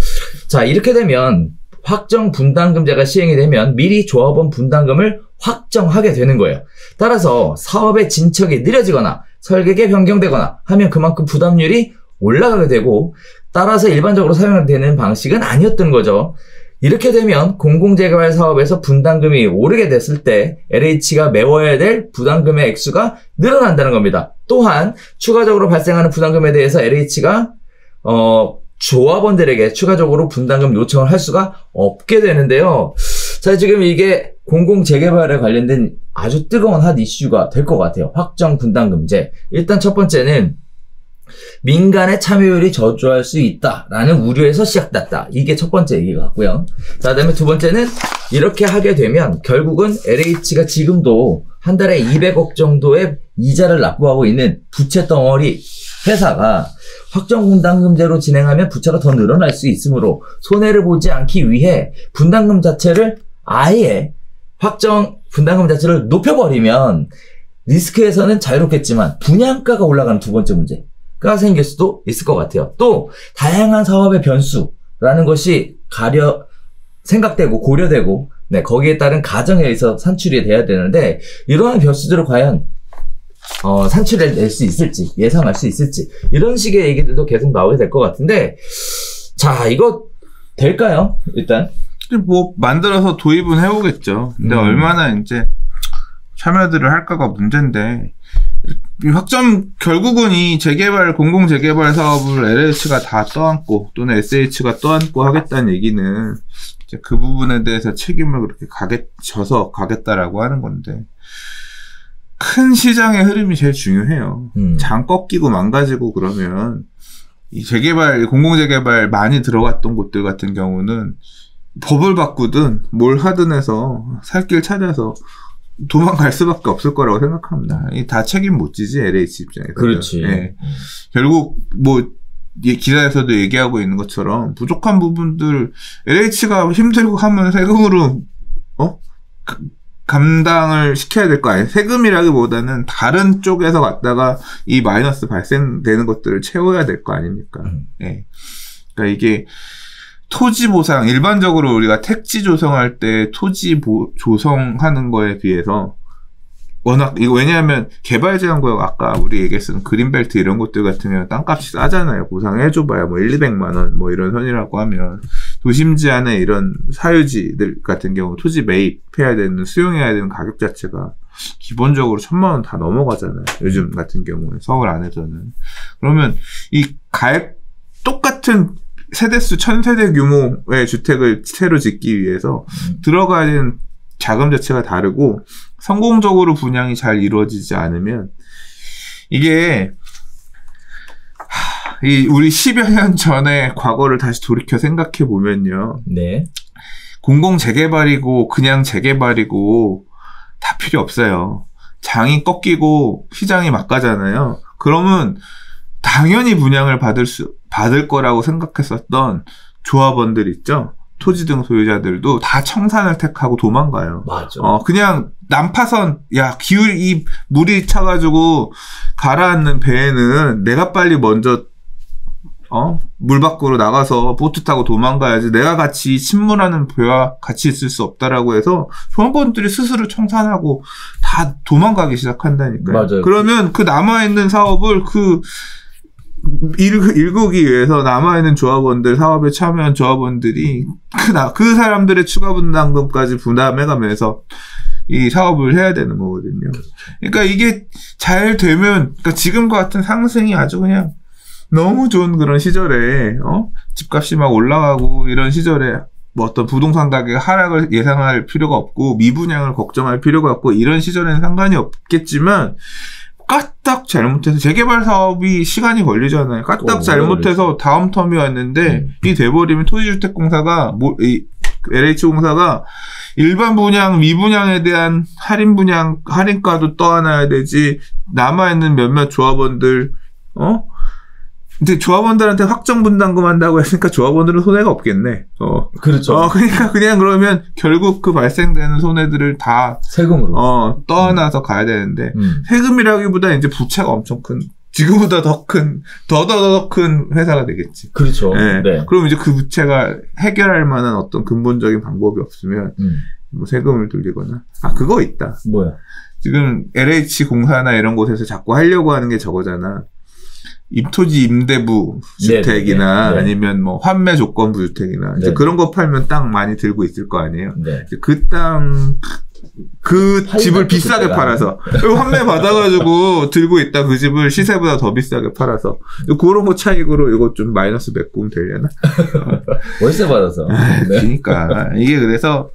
자, 이렇게 되면 확정 분담금제가 시행이 되면 미리 조합원 분담금을 확정하게 되는 거예요. 따라서 사업의 진척이 느려지거나 설계가 변경되거나 하면 그만큼 부담률이 올라가게 되고 따라서 일반적으로 사용되는 방식은 아니었던 거죠. 이렇게 되면 공공재개발 사업에서 분담금이 오르게 됐을 때 LH가 메워야 될 부담금의 액수가 늘어난다는 겁니다. 또한 추가적으로 발생하는 부담금에 대해서 LH가 조합원들에게 추가적으로 분담금 요청을 할 수가 없게 되는데요. 자, 지금 이게 공공재개발에 관련된 아주 뜨거운 핫 이슈가 될 것 같아요. 확정 분담금제. 일단 첫 번째는 민간의 참여율이 저조할 수 있다라는 우려에서 시작됐다. 이게 첫 번째 얘기 같고요. 자, 그다음에 두 번째는 이렇게 하게 되면 결국은 LH가 지금도 한 달에 200억 정도의 이자를 납부하고 있는 부채 덩어리 회사가 확정 분담금제로 진행하면 부채가 더 늘어날 수 있으므로 손해를 보지 않기 위해 분담금 자체를 아예 확정 분담금 자체를 높여버리면 리스크에서는 자유롭겠지만 분양가가 올라가는 두 번째 문제가 생길 수도 있을 것 같아요. 또 다양한 사업의 변수라는 것이 생각되고 고려되고 거기에 따른 가정에 의해서 산출이 돼야 되는데 이러한 변수들을 과연 산출해 낼 수 있을지 예상할 수 있을지 이런 식의 얘기들도 계속 나오게 될 것 같은데 자 이거 될까요? 일단 뭐 만들어서 도입은 해오겠죠. 근데 얼마나 이제 참여들을 할까가 문제인데 결국은 이 공공 재개발 사업을 LH가 다 떠안고 또는 SH가 떠안고 하겠다는 얘기는 이제 그 부분에 대해서 책임을 그렇게 져서 가겠다라고 하는 건데 큰 시장의 흐름이 제일 중요해요. 장 꺾이고 망가지고 그러면 이 공공 재개발 많이 들어갔던 곳들 같은 경우는 법을 바꾸든 뭘 하든 해서 살 길 찾아서 도망갈 수밖에 없을 거라고 생각합니다. 다 책임 못 지지 LH 입장에서. 그렇지. 네. 결국 기사에서도 얘기하고 있는 것처럼 부족한 부분들 LH가 힘들고 하면 세금으로 감당을 시켜야 될 거 아니에요. 세금이라기보다는 다른 쪽에서 갔다가 이 마이너스 발생되는 것들을 채워야 될 거 아닙니까? 네. 그러니까 이게 토지 보상, 일반적으로 우리가 택지 조성할 때 토지 조성하는 거에 비해서 워낙 왜냐하면 개발제한구역 아까 우리 얘기했던 그린벨트 이런 것들 같은 경우는 땅값이 싸잖아요. 보상해줘봐야 1,200만 원 이런 선이라고 하면 도심지 안에 이런 사유지들 같은 경우 토지 매입해야 되는 수용해야 되는 가격 자체가 기본적으로 1,000만 원 다 넘어가잖아요. 요즘 같은 경우는 서울 안에서는. 그러면 이 똑같은 세대수 1,000세대 규모의 주택을 새로 짓기 위해서 들어가야 되는 자금 자체가 다르고 성공적으로 분양이 잘 이루어지지 않으면 이게 우리 10여 년 전의 과거를 다시 돌이켜 생각해 보면요. 네. 공공 재개발이고 그냥 재개발이고 다 필요 없어요. 장이 꺾이고 시장이 막가잖아요. 그러면 당연히 분양을 받을 거라고 생각했었던 조합원들 있죠. 토지 등 소유자들도 다 청산을 택하고 도망가요. 맞아. 그냥 난파선, 이 물이 차가지고 가라앉는 배에는 내가 빨리 먼저, 물 밖으로 나가서 보트 타고 도망가야지 내가 같이 침몰하는 배와 같이 있을 수 없다라고 해서 조합원들이 스스로 청산하고 다 도망가기 시작한다니까요. 맞아요. 그러면 그 남아있는 사업을 일구기 위해서 남아있는 조합원들, 사업에 참여한 조합원들이 그 사람들의 추가 분담금까지 부담해가면서 이 사업을 해야 되는 거거든요. 그러니까 이게 잘 되면, 지금과 같은 상승이 아주 그냥 너무 좋은 그런 시절에, 집값이 막 올라가고 이런 시절에 어떤 부동산 가격 하락을 예상할 필요가 없고 미분양을 걱정할 필요가 없고 이런 시절에는 상관이 없겠지만 까딱 잘못해서 재개발 사업이 시간이 걸리잖아요. 까딱 잘못해서 다음 텀이 왔는데 이 돼버리면 토지주택공사가 LH공사가 일반 분양, 미분양에 대한 할인가도 떠안아야 되지. 남아있는 몇몇 조합원들 근데 조합원들한테 확정 분담금 한다고 했으니까 조합원들은 손해가 없겠네. 그렇죠. 그러니까 그냥 그러면 결국 그 발생되는 손해들을 다 세금으로 떠안아서 가야 되는데 세금이라기보다 이제 부채가 엄청 큰 지금보다 더 큰 회사가 되겠지. 그렇죠. 네. 그럼 이제 그 부채가 해결할 만한 어떤 근본적인 방법이 없으면 세금을 돌리거나 그거 있다. 뭐야? 지금 LH 공사나 이런 곳에서 자꾸 하려고 하는 게 저거잖아. 입토지 임대부 주택이나 아니면 뭐 환매 조건부 주택이나 이제 그런 거 팔면 땅 많이 들고 있을 거 아니에요. 그 땅, 그 집을 비싸게 팔아서 환매 받아가지고 들고 있다 그 집을 시세보다 더 비싸게 팔아서 그런 거 차익으로 이거 좀 마이너스 메꾸면 되려나? 월세 받아서. 그러니까 이게 그래서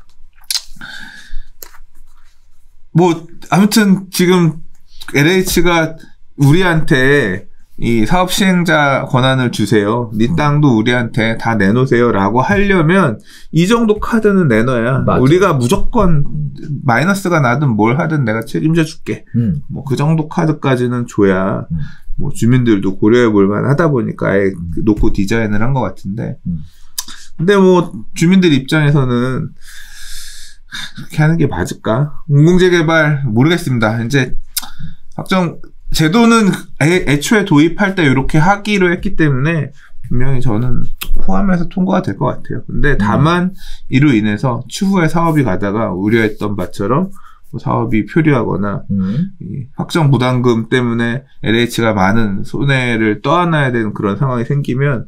뭐 아무튼 지금 LH가 우리한테 이 사업 시행자 권한을 주세요. 네 땅도 우리한테 다 내놓으세요라고 하려면 이 정도 카드는 내놔야 맞아. 우리가 무조건 마이너스가 나든 뭘 하든 내가 책임져 줄게. 뭐 그 정도 카드까지는 줘야 뭐 주민들도 고려해 볼 만하다 보니까 아예 놓고 디자인을 한 것 같은데. 근데 뭐 주민들 입장에서는 그렇게 하는 게 맞을까? 공공재개발 모르겠습니다. 이제 확정 제도는 애초에 도입할 때 이렇게 하기로 했기 때문에 분명히 저는 포함해서 통과가 될 것 같아요. 근데 다만 이로 인해서 추후에 사업이 가다가 우려했던 바처럼 사업이 표류하거나 이 확정 부담금 때문에 LH가 많은 손해를 떠안아야 되는 그런 상황이 생기면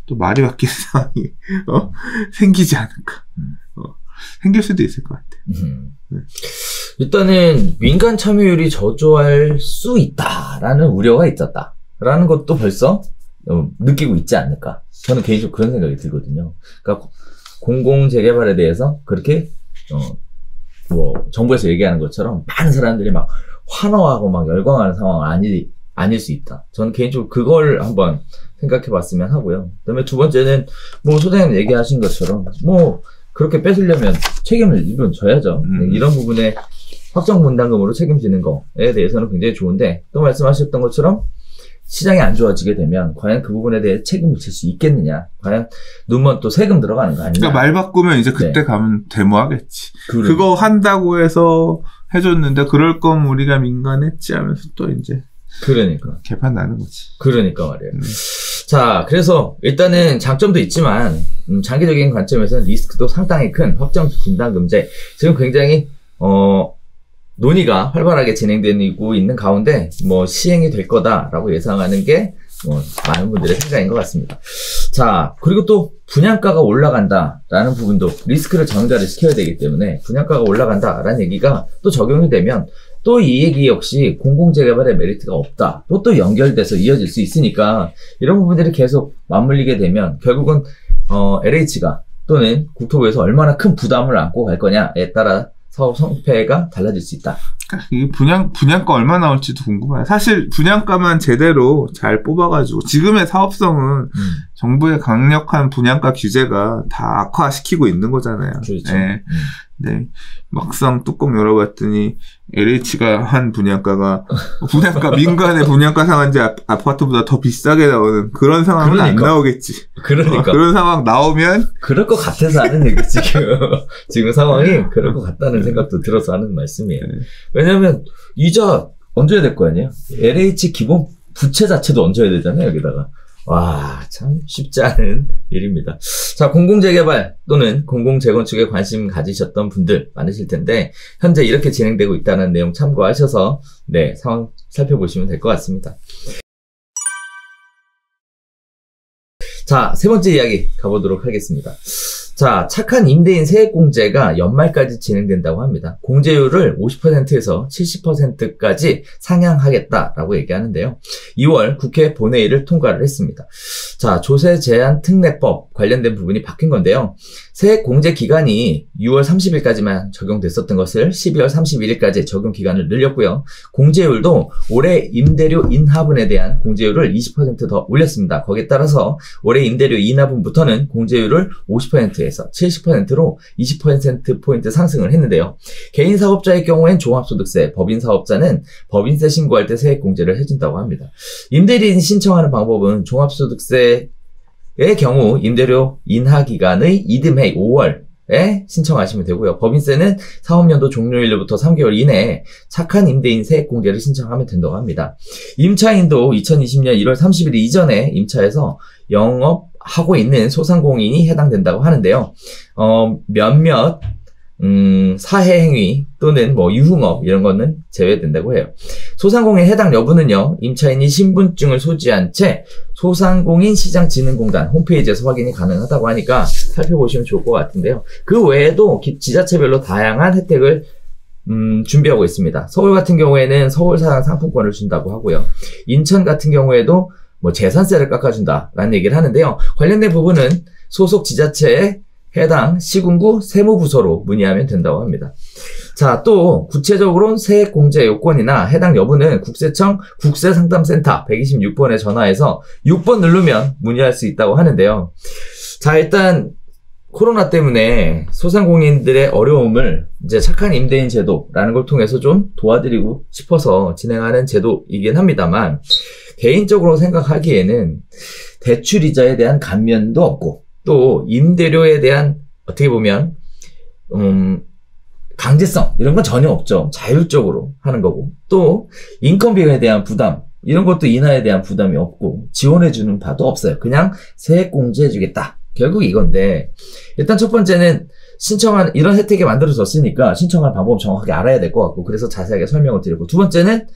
또 말이 바뀌는 상황이 생기지 않을까. 생길 수도 있을 것 같아요. 네. 일단은 민간 참여율이 저조할 수 있다라는 우려가 있었다라는 것도 벌써 느끼고 있지 않을까. 저는 개인적으로 그런 생각이 들거든요. 그러니까 공공재개발에 대해서 그렇게 뭐 정부에서 얘기하는 것처럼 많은 사람들이 막 환호하고 막 열광하는 상황은 아닐 수 있다. 저는 개인적으로 그걸 한번 생각해 봤으면 하고요. 그다음에 두 번째는 뭐 소장님 얘기하신 것처럼 뭐 그렇게 뺏으려면 책임을 일부러 져야죠. 이런 부분에 확정 분담금으로 책임지는 거에 대해서는 굉장히 좋은데 또 말씀하셨던 것처럼 시장이 안 좋아지게 되면 과연 그 부분에 대해 책임을 질 수 있겠느냐. 과연 눈먼 또 세금 들어가는 거 아니냐. 그러니까 말 바꾸면 이제 그때 가면 데모하겠지. 그거 한다고 해서 해줬는데 그럴 거면 우리가 민간했지 하면서 또 이제 그러니까 개판 나는 거지. 그러니까 말이에요. 자, 그래서 일단은 장점도 있지만 장기적인 관점에서는 리스크도 상당히 큰 확정 분담금제 지금 굉장히 논의가 활발하게 진행되고 있는 가운데 뭐 시행이 될 거다라고 예상하는 게 많은 분들의 생각인 것 같습니다. 자, 그리고 또 분양가가 올라간다라는 부분도 리스크를 전가를 시켜야 되기 때문에 분양가가 올라간다라는 얘기가 또 적용이 되면 또 이 얘기 역시 공공재개발의 메리트가 없다. 또 연결돼서 이어질 수 있으니까 이런 부분들이 계속 맞물리게 되면 결국은 LH가 또는 국토부에서 얼마나 큰 부담을 안고 갈 거냐에 따라 사업 성패가 달라질 수 있다. 이 분양가 얼마 나올지도 궁금해요. 사실 분양가만 제대로 잘 뽑아가지고 지금의 사업성은 정부의 강력한 분양가 규제가 다 악화시키고 있는 거잖아요. 그렇죠. 네. 네. 막상 뚜껑 열어봤더니 LH가 한 분양가 민간의 분양가 상한제 아파트보다 더 비싸게 나오는 그런 상황은 그러니까. 안 나오겠지. 그러니까. 그런 상황 나오면 그럴 것 같아서 하는 얘기 지금 상황이 그럴 것 같다는 생각도 들어서 하는 말씀이에요. 네. 왜냐면 이자 얹어야 될 거 아니에요. LH 기본 부채 자체도 얹어야 되잖아요. 여기다가. 와, 참 쉽지 않은 일입니다. 자, 공공재개발 또는 공공재건축에 관심 가지셨던 분들 많으실 텐데 현재 이렇게 진행되고 있다는 내용 참고하셔서 네, 상황 살펴보시면 될 것 같습니다. 자, 세 번째 이야기 가보도록 하겠습니다. 자, 착한 임대인 세액공제가 연말까지 진행된다고 합니다. 공제율을 50%에서 70%까지 상향하겠다라고 얘기하는데요. 2월 국회 본회의를 통과를 했습니다. 자, 조세 제한 특례법 관련된 부분이 바뀐 건데요. 세액공제 기간이 6월 30일까지만 적용됐었던 것을 12월 31일까지 적용 기간을 늘렸고요. 공제율도 올해 임대료 인하분에 대한 공제율을 20% 더 올렸습니다. 거기에 따라서 올해 임대료 인하분부터는 공제율을 50%에서 70%로 20%포인트 상승을 했는데요. 개인 사업자의 경우엔 종합소득세, 법인 사업자는 법인세 신고할 때 세액공제를 해준다고 합니다. 임대인 신청하는 방법은 종합소득세의 경우 임대료 인하 기간의 이듬해 5월에 신청하시면 되고요. 법인세는 사업연도 종료일로부터 3개월 이내에 착한 임대인 세액공제를 신청하면 된다고 합니다. 임차인도 2020년 1월 30일 이전에 임차에서 영업하고 있는 소상공인이 해당된다고 하는데요. 몇몇 사회 행위 또는 뭐 유흥업 이런 거는 제외된다고 해요. 소상공인 해당 여부는요, 임차인이 신분증을 소지한 채 소상공인 시장진흥공단 홈페이지에서 확인이 가능하다고 하니까 살펴보시면 좋을 것 같은데요. 그 외에도 지자체별로 다양한 혜택을 준비하고 있습니다. 서울 같은 경우에는 서울사랑 상품권을 준다고 하고요. 인천 같은 경우에도 뭐 재산세를 깎아준다라는 얘기를 하는데요. 관련된 부분은 소속 지자체에 해당 시군구 세무부서로 문의하면 된다고 합니다. 자, 또 구체적으로는 세액공제 요건이나 해당 여부는 국세청 국세상담센터 126번에 전화해서 6번 누르면 문의할 수 있다고 하는데요. 자, 일단 코로나 때문에 소상공인들의 어려움을 이제 착한 임대인 제도라는 걸 통해서 좀 도와드리고 싶어서 진행하는 제도이긴 합니다만, 개인적으로 생각하기에는 대출이자에 대한 감면도 없고 또 임대료에 대한 어떻게 보면 강제성 이런 건 전혀 없죠. 자율적으로 하는 거고, 또 인건비에 대한 부담 이런 것도 인하에 대한 부담이 없고 지원해주는 바도 없어요. 그냥 세액 공제해주겠다, 결국 이건데, 일단 첫 번째는 이런 혜택이 만들어졌으니까 신청할 방법 정확하게 알아야 될 것 같고, 그래서 자세하게 설명을 드리고, 두 번째는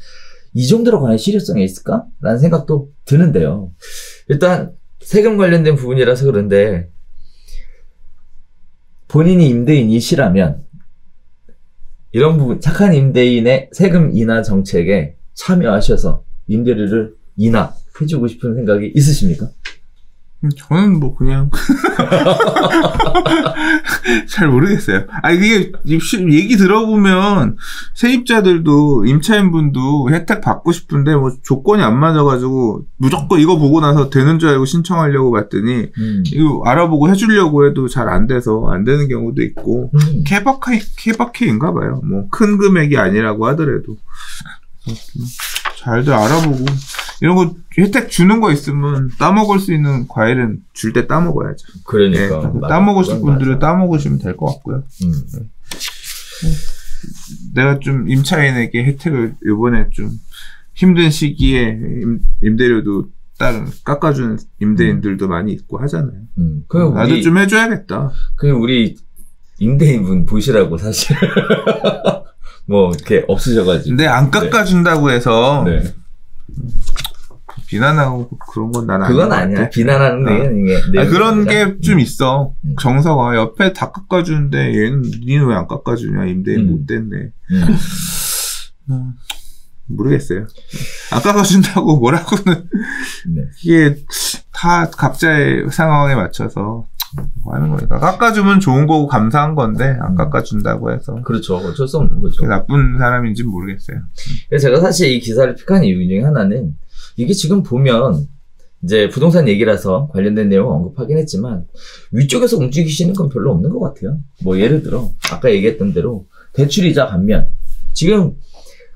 이 정도로 과연 실효성이 있을까? 라는 생각도 드는데요. 일단 세금 관련된 부분이라서 그런데, 본인이 임대인이시라면 이런 부분, 착한 임대인의 세금 인하 정책에 참여하셔서 임대료를 인하해주고 싶은 생각이 있으십니까? 저는 뭐 그냥 잘 모르겠어요. 이게 얘기 들어보면 세입자들도 임차인분도 혜택 받고 싶은데 뭐 조건이 안 맞아가지고 무조건 이거 보고 나서 되는 줄 알고 신청하려고 봤더니 이거 알아보고 해주려고 해도 잘 안 돼서 안 되는 경우도 있고, 케바케인가 봐요. 뭐 큰 금액이 아니라고 하더라도 잘들 알아보고, 이런 거 혜택 주는 거 있으면 따먹을 수 있는 과일은 줄 때 따먹어야죠. 그러니까. 네, 따먹으실 분들은 따먹으시면 될 것 같고요. 네. 내가 좀 임차인에게 혜택을 이번에 좀 힘든 시기에 임대료도 따로 깎아주는 임대인들도 많이 있고 하잖아요. 나도 좀 해줘야겠다. 그냥 우리 임대인분 보시라고 사실 뭐 이렇게 없으셔가지고. 근데 안 깎아준다고 해서 네. 비난하고 그런 건 난 그건 아니야. 비난하는 게 그런 게 좀 있어. 정서가 옆에 다 깎아주는데 얘는 니는 왜 안 깎아주냐, 임대인 못 됐네. 모르겠어요. 안 깎아준다고 뭐라고는 네. 이게 다 각자의 상황에 맞춰서 하는 거니까. 깎아주면 좋은 거고 감사한 건데 안 깎아준다고 해서 그렇죠. 어쩔 수 없는 거죠. 나쁜 사람인지는 모르겠어요. 그래서 제가 사실 이 기사를 픽한 이유 중에 하나는, 이게 지금 보면 이제 부동산 얘기라서 관련된 내용을 언급하긴 했지만 위쪽에서 움직이시는 건 별로 없는 것 같아요. 뭐 예를 들어 아까 얘기했던 대로 대출이자 감면, 지금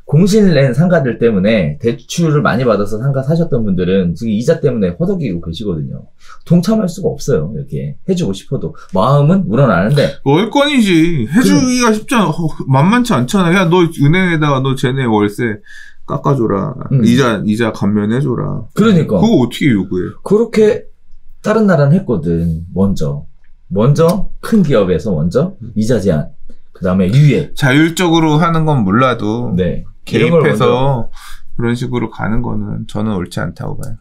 공실 낸 상가들 때문에 대출을 많이 받아서 상가 사셨던 분들은 지금 이자 때문에 허덕이고 계시거든요. 동참할 수가 없어요. 이렇게 해주고 싶어도 마음은 우러나는데 월권이지 해주기가 쉽지 않아. 만만치 않잖아. 야, 너 은행에다가 너 쟤네 월세 깎아줘라. 이자 감면해줘라. 그러니까 그거 어떻게 요구해? 그렇게 다른 나라는 했거든. 먼저 큰 기업에서 먼저 이자 제한, 그 다음에 유예. 자율적으로 하는 건 몰라도 네. 개입해서 그런 식으로 가는 거는 저는 옳지 않다고 봐요.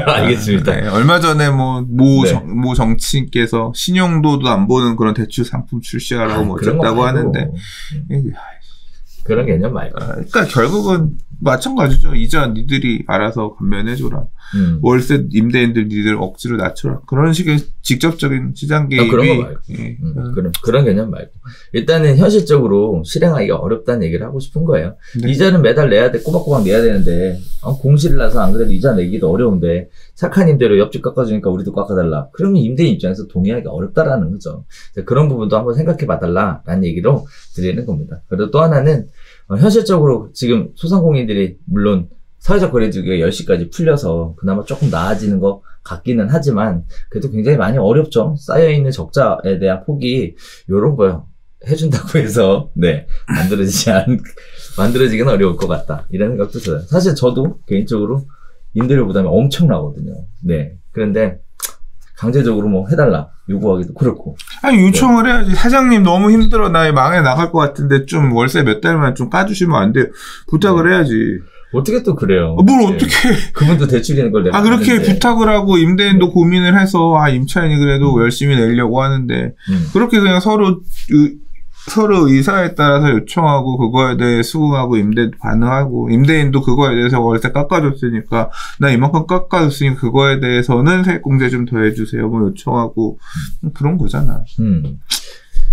알겠습니다. 네, 얼마 전에 모 정치인께서 신용도도 안 보는 그런 대출 상품 출시하라고 뭐 어쨌다고 하는데 그런 개념 말고. 그러니까 결국은 마찬가지죠. 이자 니들이 알아서 감면해줘라. 월세 임대인들 니들 억지로 낮춰라. 그런 식의 직접적인 시장 개입이. 그런 거 말고. 예. 그런 개념 말고. 일단은 현실적으로 실행하기가 어렵다는 얘기를 하고 싶은 거예요. 네. 이자는 매달 내야 돼. 꼬박꼬박 내야 되는데 공실을 나서 안 그래도 이자 내기도 어려운데 착한 임대료 옆집 깎아주니까 우리도 깎아달라. 그러면 임대인 입장에서 동의하기가 어렵다라는 거죠. 그런 부분도 한번 생각해 봐달라라는 얘기로 드리는 겁니다. 그리고 또 하나는 현실적으로 지금 소상공인들이 물론 사회적 거리두기가 10시까지 풀려서 그나마 조금 나아지는 것 같기는 하지만 그래도 굉장히 많이 어렵죠. 쌓여있는 적자에 대한 폭이 요런 거요. 해준다고 해서 만들어지기는 어려울 것 같다. 이런 생각도 들어요. 사실 저도 개인적으로 임대료 부담이 엄청나거든요. 네. 그런데 강제적으로 뭐 해달라 요구하기도 그렇고. 아니 요청을 네. 해야지. 사장님 너무 힘들어. 나 망해 나갈 것 같은데 좀 월세 몇 달만 좀 까주시면 안 돼요. 부탁을 네. 해야지. 어떻게 또 그래요? 뭘 어떻게? 그분도 대출이는 걸 내가. 그렇게 하는데. 부탁을 하고 임대인도 고민을 해서 임차인이 그래도 열심히 내려고 하는데 그렇게 그냥 서로 의사에 따라서 요청하고 그거에 대해 수긍하고 임대인도 반응하고 임대인도 그거에 대해서 월세 깎아줬으니까 나 이만큼 깎아줬으니까 그거에 대해서는 세액공제 좀 더 해주세요. 뭐 요청하고 그런 거잖아.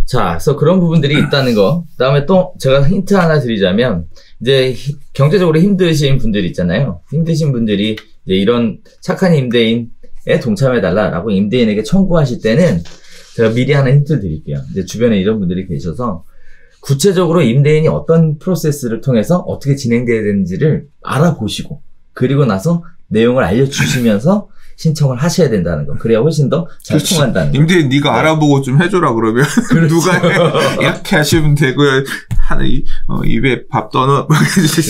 자, 그래서 그런 부분들이 있다는 거. 그다음에 또 제가 힌트 하나 드리자면 이제 경제적으로 힘드신 분들 있잖아요. 힘드신 분들이 이제 이런 착한 임대인에 동참해달라라고 임대인에게 청구하실 때는 제가 미리 하나 힌트를 드릴게요. 이제 주변에 이런 분들이 계셔서 구체적으로 임대인이 어떤 프로세스를 통해서 어떻게 진행돼야 되는지를 알아보시고 그리고 나서 내용을 알려주시면서 신청을 하셔야 된다는 거. 그래야 훨씬 더 잘 통한다는 거. 임대인 네가 네. 알아보고 좀 해줘라 그러면 그렇죠. 누가 이렇게 하시면 되고요. 하나 입에 밥 떠넣어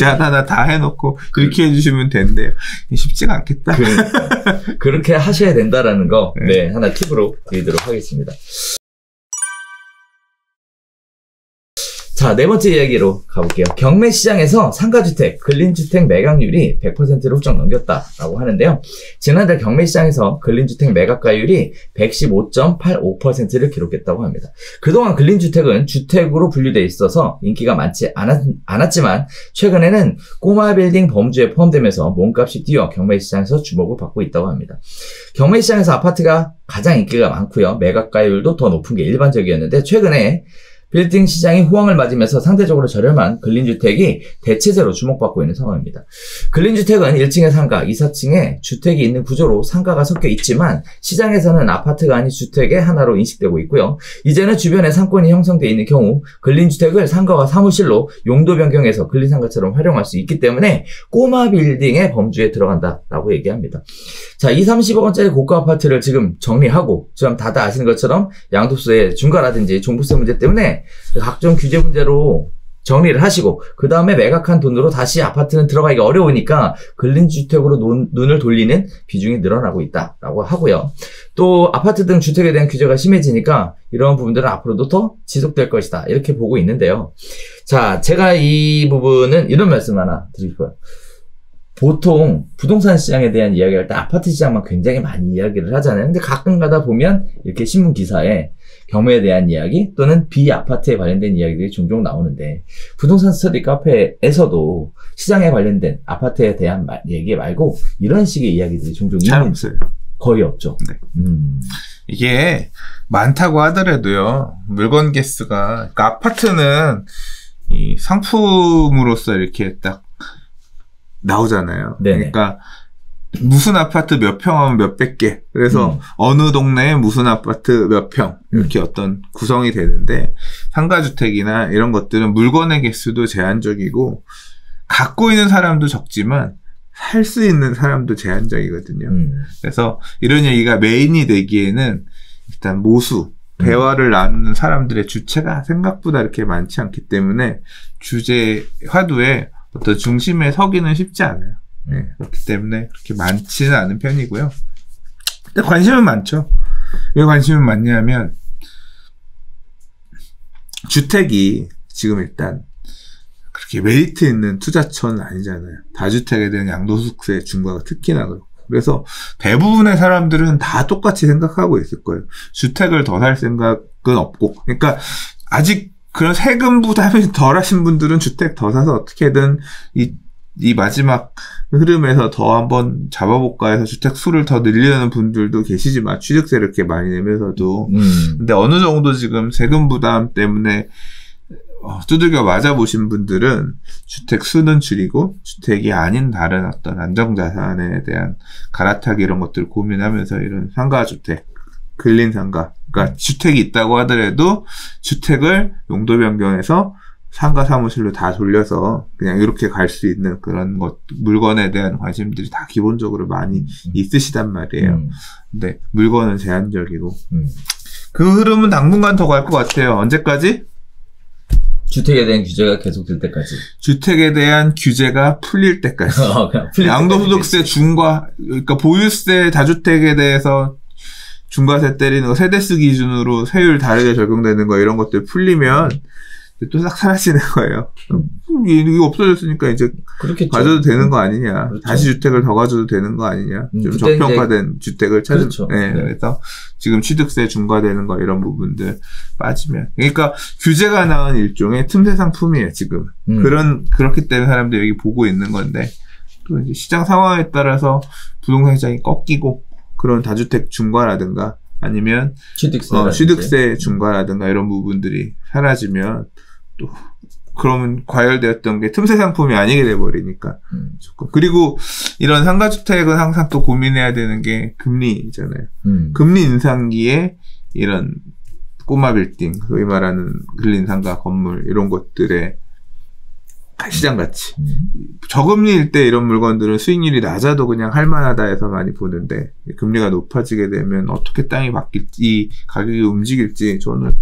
하나 다 해놓고 이렇게 해주시면 된대요. 쉽지가 않겠다. 그렇게 하셔야 된다라는 거. 네, 하나 팁으로 드리도록 하겠습니다. 자, 네 번째 이야기로 가볼게요. 경매 시장에서 상가주택, 근린주택 매각률이 100%를 훌쩍 넘겼다라고 하는데요. 지난달 경매 시장에서 근린주택 매각가율이 115.85%를 기록했다고 합니다. 그동안 근린주택은 주택으로 분류되어 있어서 인기가 많지 않았지만 최근에는 꼬마 빌딩 범주에 포함되면서 몸값이 뛰어 경매 시장에서 주목을 받고 있다고 합니다. 경매 시장에서 아파트가 가장 인기가 많고요. 매각가율도 더 높은 게 일반적이었는데 최근에 빌딩 시장이 호황을 맞으면서 상대적으로 저렴한 근린주택이 대체제로 주목받고 있는 상황입니다. 근린주택은 1층에 상가, 2, 4층에 주택이 있는 구조로 상가가 섞여 있지만 시장에서는 아파트가 아닌 주택의 하나로 인식되고 있고요. 이제는 주변에 상권이 형성되어 있는 경우 근린주택을 상가와 사무실로 용도 변경해서 근린상가처럼 활용할 수 있기 때문에 꼬마 빌딩의 범주에 들어간다라고 얘기합니다. 자, 2, 30억 원짜리 고가 아파트를 지금 정리하고 지금 다들 아시는 것처럼 양도세의 중과라든지 종부세 문제 때문에 각종 규제 문제로 정리를 하시고 그 다음에 매각한 돈으로 다시 아파트는 들어가기가 어려우니까 근린주택으로 눈을 돌리는 비중이 늘어나고 있다라고 하고요. 또 아파트 등 주택에 대한 규제가 심해지니까 이런 부분들은 앞으로도 더 지속될 것이다 이렇게 보고 있는데요. 자, 제가 이 부분은 이런 말씀 하나 드리고 싶어요. 보통 부동산 시장에 대한 이야기할 때 아파트 시장만 굉장히 많이 이야기를 하잖아요. 근데 가끔 가다 보면 이렇게 신문 기사에 경매에 대한 이야기 또는 비아파트에 관련된 이야기들이 종종 나오는데 부동산 스터디 카페에서도 시장에 관련된 아파트에 대한 얘기 말고 이런 식의 이야기들이 종종 잘 없어요. 거의 없죠. 네. 이게 많다고 하더라도요. 물건 개수가 그러니까 아파트는 이 상품으로서 이렇게 딱 나오잖아요. 네네. 그러니까 무슨 아파트 몇 평 하면 몇백 개. 그래서 어느 동네에 무슨 아파트 몇 평 이렇게 어떤 구성이 되는데 상가주택이나 이런 것들은 물건의 개수도 제한적이고 갖고 있는 사람도 적지만 살 수 있는 사람도 제한적이거든요. 그래서 이런 얘기가 메인이 되기에는 일단 모수 대화를 나누는 사람들의 주체가 생각보다 이렇게 많지 않기 때문에 주제 화두에 어떤 중심에 서기는 쉽지 않아요. 네, 그렇기 때문에 그렇게 많지는 않은 편이고요. 근데 관심은 많죠. 왜 관심은 많냐면 주택이 지금 일단 그렇게 메리트 있는 투자처는 아니잖아요. 다주택에 대한 양도소득세 중과가 특히나 그렇고. 그래서 대부분의 사람들은 다 똑같이 생각하고 있을 거예요. 주택을 더 살 생각은 없고. 그러니까 아직 그런 세금 부담이 덜 하신 분들은 주택 더 사서 어떻게든 이 마지막 흐름에서 더 한번 잡아볼까 해서 주택 수를 더 늘리려는 분들도 계시지만 취득세를 이렇게 많이 내면서도 근데 어느 정도 지금 세금 부담 때문에 두들겨 맞아보신 분들은 주택 수는 줄이고 주택이 아닌 다른 어떤 안정자산에 대한 갈아타기 이런 것들을 고민하면서 이런 상가주택 근린상가 그러니까 주택이 있다고 하더라도 주택을 용도 변경해서 상가 사무실로 다 돌려서 그냥 이렇게 갈 수 있는 그런 것 물건에 대한 관심들이 다 기본적으로 많이 있으시단 말이에요. 근데 물건은 제한적이고 그 흐름은 당분간 더 갈 것 같아요. 언제까지? 주택에 대한 규제가 계속될 때까지. 주택에 대한 규제가 풀릴 때까지. 양도소득세 중과 그러니까 보유세 다주택에 대해서 중과세 때리는 거, 세대수 기준으로 세율 다르게 적용되는 거, 이런 것들 풀리면, 또 싹 사라지는 거예요. 이거 없어졌으니까 이제 그렇겠죠. 가져도 되는 거 아니냐. 그렇죠. 다시 주택을 더 가져도 되는 거 아니냐. 좀 저평가된 주택을 찾은. 그렇죠. 네. 그래서 지금 취득세 중과되는 거 이런 부분들 빠지면. 그러니까 규제가 나온 일종의 틈새 상품이에요, 지금. 그렇기 때문에 사람들이 여기 보고 있는 건데 또 이제 시장 상황에 따라서 부동산 시장이 꺾이고 그런 다주택 중과라든가 아니면 취득세 중과라든가 이런 부분들이 사라지면 또 그러면 과열되었던 게 틈새 상품이 아니게 돼버리니까 조금. 그리고 이런 상가주택은 항상 또 고민해야 되는 게 금리잖아요. 금리 인상기에 이런 꼬마 빌딩, 소위 말하는 근린상가 건물 이런 것들의 시장 가치. 저금리일 때 이런 물건들은 수익률이 낮아도 그냥 할만하다 해서 많이 보는데 금리가 높아지게 되면 어떻게 땅이 바뀔지 가격이 움직일지 저는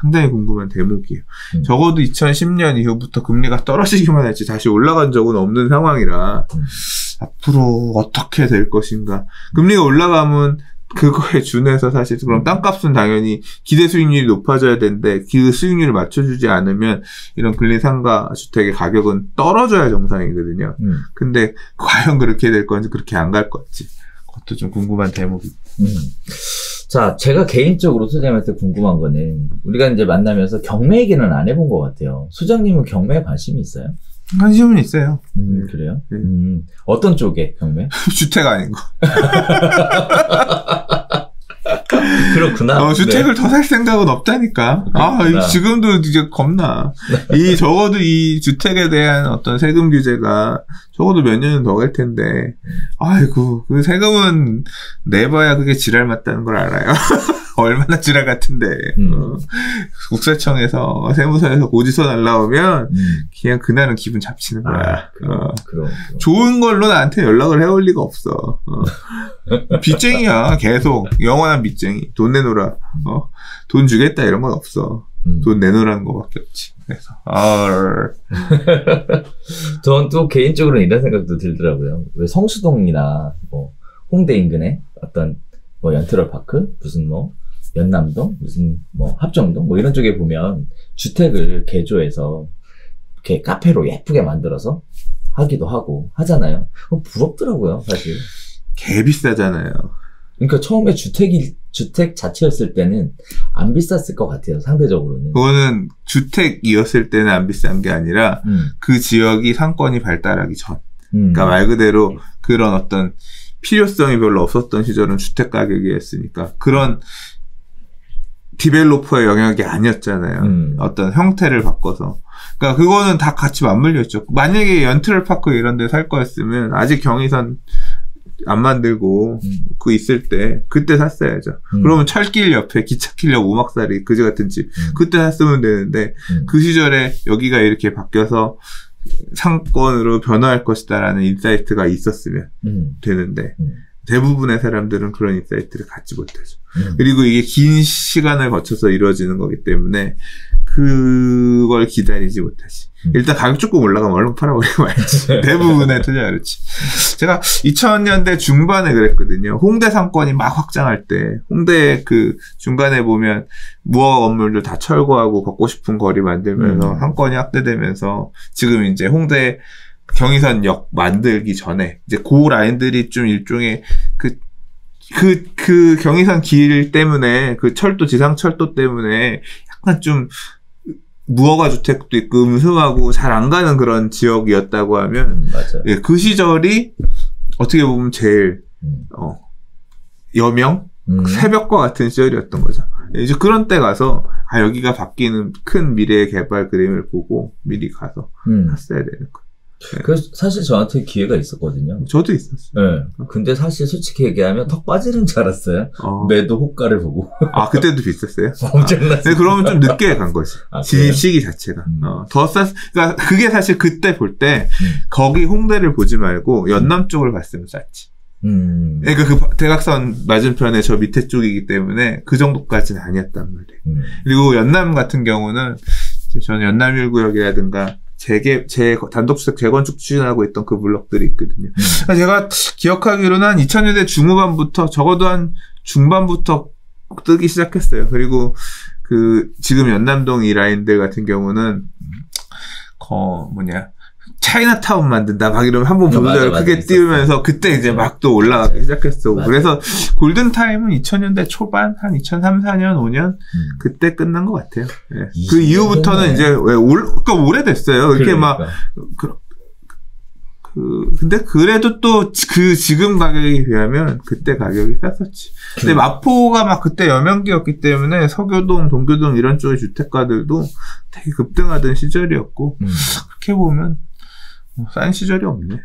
상당히 궁금한 대목이에요. 적어도 2010년 이후부터 금리가 떨어지기만 했지 다시 올라간 적은 없는 상황이라 앞으로 어떻게 될 것인가. 금리가 올라가면 그거에 준해서 사실 그럼 땅값은 당연히 기대 수익률이 높아져야 되는데 그 수익률을 맞춰주지 않으면 이런 근린상가 주택의 가격은 떨어져야 정상이거든요. 근데 과연 그렇게 될 건지 그렇게 안 갈 건지 그것도 좀 궁금한 대목입니다. 자, 제가 개인적으로 소장님한테 궁금한 거는 우리가 이제 만나면서 경매 얘기는 안 해본 것 같아요. 소장님은 경매에 관심이 있어요? 관심은 있어요. 그래요? 어떤 쪽에 경매? 주택 아닌 거. 그렇구나. 주택을 더 살 생각은 없다니까. 지금도 이제 겁나. 적어도 이 주택에 대한 어떤 세금 규제가 적어도 몇 년은 더 갈 텐데, 아이고, 그 세금은 내봐야 그게 지랄 맞다는 걸 알아요. 얼마나 지랄 같은데. 국세청에서, 세무서에서 고지서 날라오면, 그냥 그날은 기분 잡치는 거야. 그럼. 좋은 걸로 나한테 연락을 해올 리가 없어. 빚쟁이야, 계속. 영원한 빚쟁이. 돈 내놓으라. 돈 주겠다, 이런 건 없어. 돈 내놓으라는 거밖에 없지. 그래서, 전 또 개인적으로는 이런 생각도 들더라고요. 왜 성수동이나, 홍대 인근에 어떤, 연트럴파크? 무슨 연남동? 무슨 합정동? 이런 쪽에 보면 주택을 개조해서 이렇게 카페로 예쁘게 만들어서 하기도 하고 하잖아요. 부럽더라고요, 사실. 개 비싸잖아요. 그러니까 처음에 주택 자체였을 때는 안 비쌌을 것 같아요, 상대적으로는. 그거는 주택이었을 때는 안 비싼 게 아니라 그 지역이 상권이 발달하기 전. 그러니까 말 그대로 그런 어떤 필요성이 별로 없었던 시절은 주택 가격이었으니까 그런 디벨로퍼의 영역이 아니었잖아요. 어떤 형태를 바꿔서. 그러니까 그거는 다 같이 맞물려 있죠. 만약에 연트럴파크 이런 데 살 거였으면 아직 경의선 안 만들고 그 있을 때 그때 샀어야죠. 그러면 철길 옆에 기찻길 옆 오막살이 그지 같은 집 그때 샀으면 되는데 그 시절에 여기가 이렇게 바뀌어서 상권으로 변화할 것이다라는 인사이트가 있었으면 되는데 대부분의 사람들은 그런 인사이트를 갖지 못하죠. 그리고 이게 긴 시간을 거쳐서 이루어지는 거기 때문에 그걸 기다리지 못하지. 일단 가격 조금 올라가면 얼른 팔아버리고 말지. 대부분의 투자가 그렇지. 제가 2000년대 중반에 그랬거든요. 홍대 상권이 막 확장할 때 홍대 그 중간에 보면 무허가 건물들 다 철거하고 걷고 싶은 거리 만들면서 상권이 확대되면서 지금 이제 홍대 경의선역 만들기 전에 이제 그 라인들이 좀 일종의 그 경의선 길 때문에 그 철도 지상철도 때문에 약간 좀 무허가 주택도 있고 음흉하고 잘 안 가는 그런 지역이었다고 하면 맞아요. 예, 그 시절이 어떻게 보면 제일 여명 새벽과 같은 시절이었던 거죠. 이제 그런 때 가서 여기가 바뀌는 큰 미래의 개발 그림을 보고 미리 가서 샀어야 되는 거예요. 네. 그래서 사실 저한테 기회가 있었거든요. 저도 있었어요. 네. 근데 사실 솔직히 얘기하면 턱 빠지는 줄 알았어요. 매도 호가를 보고. 그때도 비쌌어요? 엄청났어요. 네, 그러면 좀 늦게 간 거지. 진입 시기 자체가. 그러니까 그게 사실 그때 볼 때 거기 홍대를 보지 말고 연남 쪽을 봤으면 쌌지. 그러니까 그 대각선 맞은편에 저 밑에 쪽이기 때문에 그 정도까지는 아니었단 말이에요. 그리고 연남 같은 경우는 저는 연남 1구역이라든가 단독주택 재건축 추진하고 있던 그 블록들이 있거든요. 제가 기억하기로는 한 2000년대 중후반부터, 적어도 한 중반부터 뜨기 시작했어요. 그리고 지금 연남동 이 라인들 같은 경우는, 차이나타운 만든다 막 이러면 한번 보도자료 크게 띄우면서 그때 이제 막 또 올라가기 시작했어. 그래서 골든타임은 2000년대 초반, 한 2003, 4년, 5년 그때 끝난 것 같아요. 네. 그 이후부터는 이제 그러니까 오래됐어요. 이렇게 그러니까. 근데 그래도 또 지금 가격에 비하면 그때 가격이 쌌었지. 근데 마포가 막 그때 여명기였기 때문에 서교동, 동교동 이런 쪽의 주택가들도 되게 급등하던 시절이었고, 그렇게 보면 싼 시절이 없네.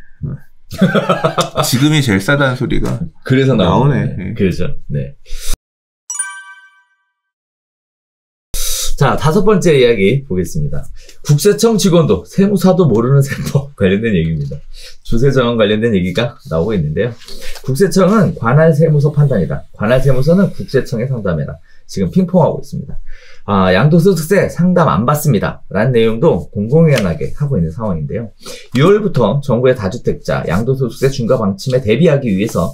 지금이 제일 싸다는 소리가 그래서 나오네. 네. 그렇죠. 네. 자, 5번째 이야기 보겠습니다. 국세청 직원도 세무사도 모르는 세법 관련된 얘기입니다. 주세정원 관련된 얘기가 나오고 있는데요. 국세청은 관할 세무서 판단이다. 관할 세무서는 국세청에 상담해라. 지금 핑퐁하고 있습니다. 양도소득세 상담 안 받습니다. 라는 내용도 공공연하게 하고 있는 상황인데요. 6월부터 정부의 다주택자 양도소득세 중과 방침에 대비하기 위해서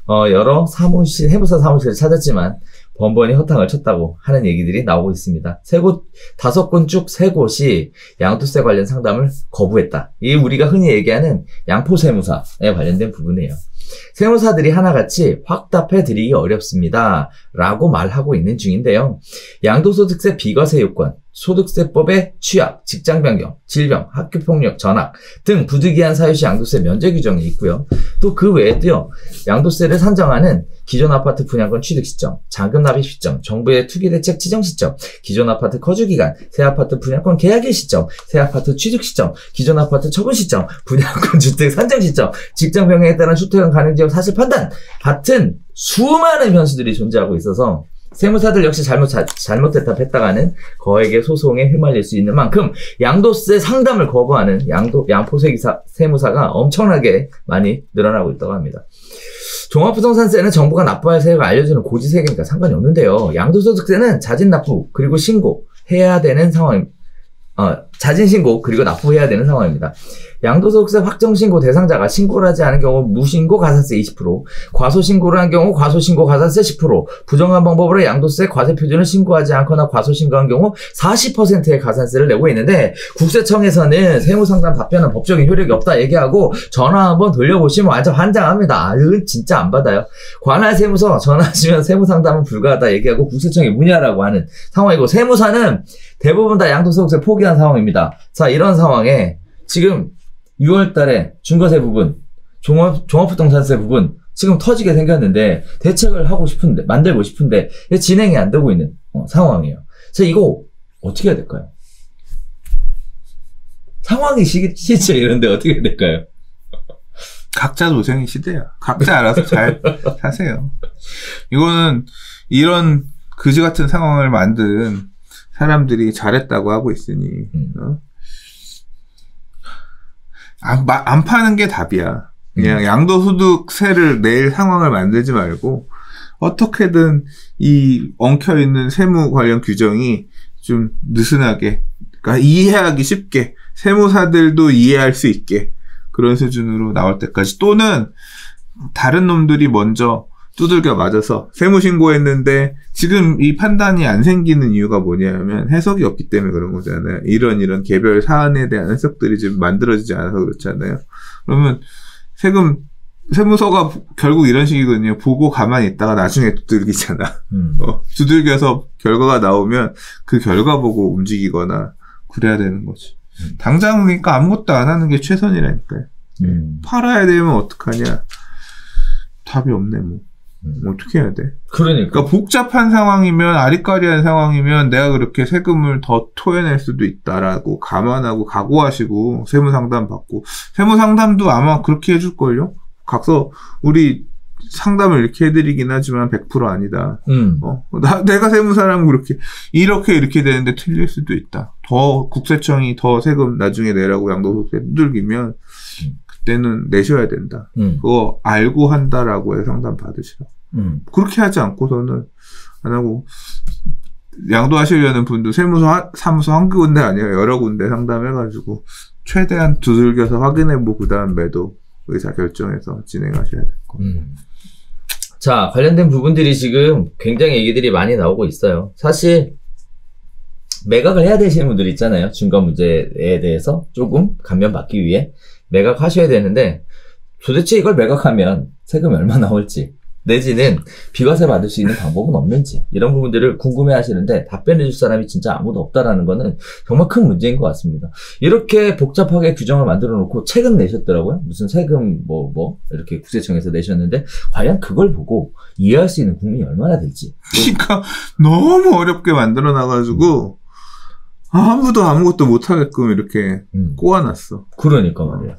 여러 세무사 사무실을 찾았지만 번번이 허탕을 쳤다고 하는 얘기들이 나오고 있습니다. 5곳 쭉 3곳이 양도세 관련 상담을 거부했다. 이게 우리가 흔히 얘기하는 양포세무사에 관련된 부분이에요. 세무사들이 하나같이 확답해 드리기 어렵습니다. 라고 말하고 있는 중인데요. 양도소득세 비과세 요건, 소득세법의 취약, 직장 변경, 질병, 학교폭력, 전학 등 부득이한 사유시 양도세 면제 규정이 있고요. 또 그 외에도요. 양도세를 산정하는 기존 아파트 분양권 취득 시점, 자금 납입 시점, 정부의 투기대책 지정 시점, 기존 아파트 거주기간, 새 아파트 분양권 계약일 시점, 새 아파트 취득 시점, 기존 아파트 처분 시점, 분양권 주택 산정 시점, 직장 변경에 따른 주택은 가능지역 사실 판단 같은 수많은 변수들이 존재하고 있어서 세무사들 역시 잘못됐다 뺐다가는 거액의 소송에 휘말릴 수 있는 만큼 양도세 상담을 거부하는 세무사가 엄청나게 많이 늘어나고 있다고 합니다. 종합부동산세는 정부가 납부할 세액을 알려주는 고지세계니까 상관이 없는데요. 양도소득세는 자진 납부 그리고 신고해야 되는 자진 신고 그리고 납부해야 되는 상황입니다. 양도소득세 확정신고 대상자가 신고를 하지 않은 경우 무신고 가산세 20%, 과소신고를 한 경우 과소신고 가산세 10%, 부정한 방법으로 양도세 과세표준을 신고하지 않거나 과소신고한 경우 40%의 가산세를 내고 있는데 국세청에서는 세무상담 답변은 법적인 효력이 없다 얘기하고 전화 한번 돌려보시면 완전 환장합니다. 진짜 안 받아요. 관할 세무서 전화하시면 세무상담은 불가하다 얘기하고 국세청에 문의하라고 하는 상황이고 세무사는 대부분 다 양도소득세 포기한 상황입니다. 자, 이런 상황에 지금 6월 달에 중과세 부분, 종합부동산세 부분 지금 터지게 생겼는데 대책을 하고 싶은데, 만들고 싶은데 진행이 안 되고 있는 상황이에요. 그래서 이거 어떻게 해야 될까요? 상황이 시죠 이런데 어떻게 해야 될까요? 각자 도생의 시대야. 각자 알아서 잘 사세요. 이거는 이런 그지 같은 상황을 만든 사람들이 잘했다고 하고 있으니 안 파는 게 답이야. 그냥 양도소득세를 낼 상황을 만들지 말고 어떻게든 이 엉켜있는 세무 관련 규정이 좀 느슨하게, 그러니까 이해하기 쉽게 세무사들도 이해할 수 있게 그런 수준으로 나올 때까지, 또는 다른 놈들이 먼저 두들겨 맞아서 세무신고했는데 지금 이 판단이 안 생기는 이유가 뭐냐면 해석이 없기 때문에 그런 거잖아요. 이런 개별 사안에 대한 해석들이 지금 만들어지지 않아서 그렇잖아요. 그러면 세무서가 결국 이런 식이거든요. 보고 가만히 있다가 나중에 두들기잖아. 두들겨서 결과가 나오면 그 결과 보고 움직이거나 그래야 되는 거지. 당장 그러니까 아무것도 안 하는 게 최선이라니까요. 팔아야 되면 어떡하냐. 답이 없네 뭐. 어떻게 해야 돼? 그러니까 복잡한 상황이면, 아리까리한 상황이면 내가 그렇게 세금을 더 토해낼 수도 있다라고 감안하고 각오하시고 세무상담 받고, 세무상담도 아마 그렇게 해줄걸요? 각서 우리 상담을 이렇게 해드리긴 하지만 100% 아니다. 내가 세무사라면 이렇게 되는데 틀릴 수도 있다. 더 국세청이 더 세금 나중에 내라고 양도소득세 두들기면 그때는 내셔야 된다. 그거 알고 한다라고 해 상담 받으시라. 그렇게 하지 않고서는 안 하고, 양도하시려는 분도 사무소 한 군데 아니에요. 여러 군데 상담해가지고 최대한 두들겨서 확인해보고 그 다음 매도 의사 결정해서 진행하셔야 될 겁니다. 자, 관련된 부분들이 지금 굉장히 얘기들이 많이 나오고 있어요. 사실 매각을 해야 되시는 분들 있잖아요. 중간 문제에 대해서 조금 감면받기 위해 매각하셔야 되는데 도대체 이걸 매각하면 세금이 얼마 나올지 내지는 비과세 받을 수 있는 방법은 없는지 이런 부분들을 궁금해 하시는데 답변해 줄 사람이 진짜 아무도 없다라는 거는 정말 큰 문제인 것 같습니다. 이렇게 복잡하게 규정을 만들어 놓고 책은 내셨더라고요. 무슨 세금 이렇게 국세청에서 내셨는데 과연 그걸 보고 이해할 수 있는 국민이 얼마나 될지. 그러니까 너무 어렵게 만들어 놔가지고 아무도 아무것도 못하게끔 이렇게 꼬아놨어. 그러니까 말이야.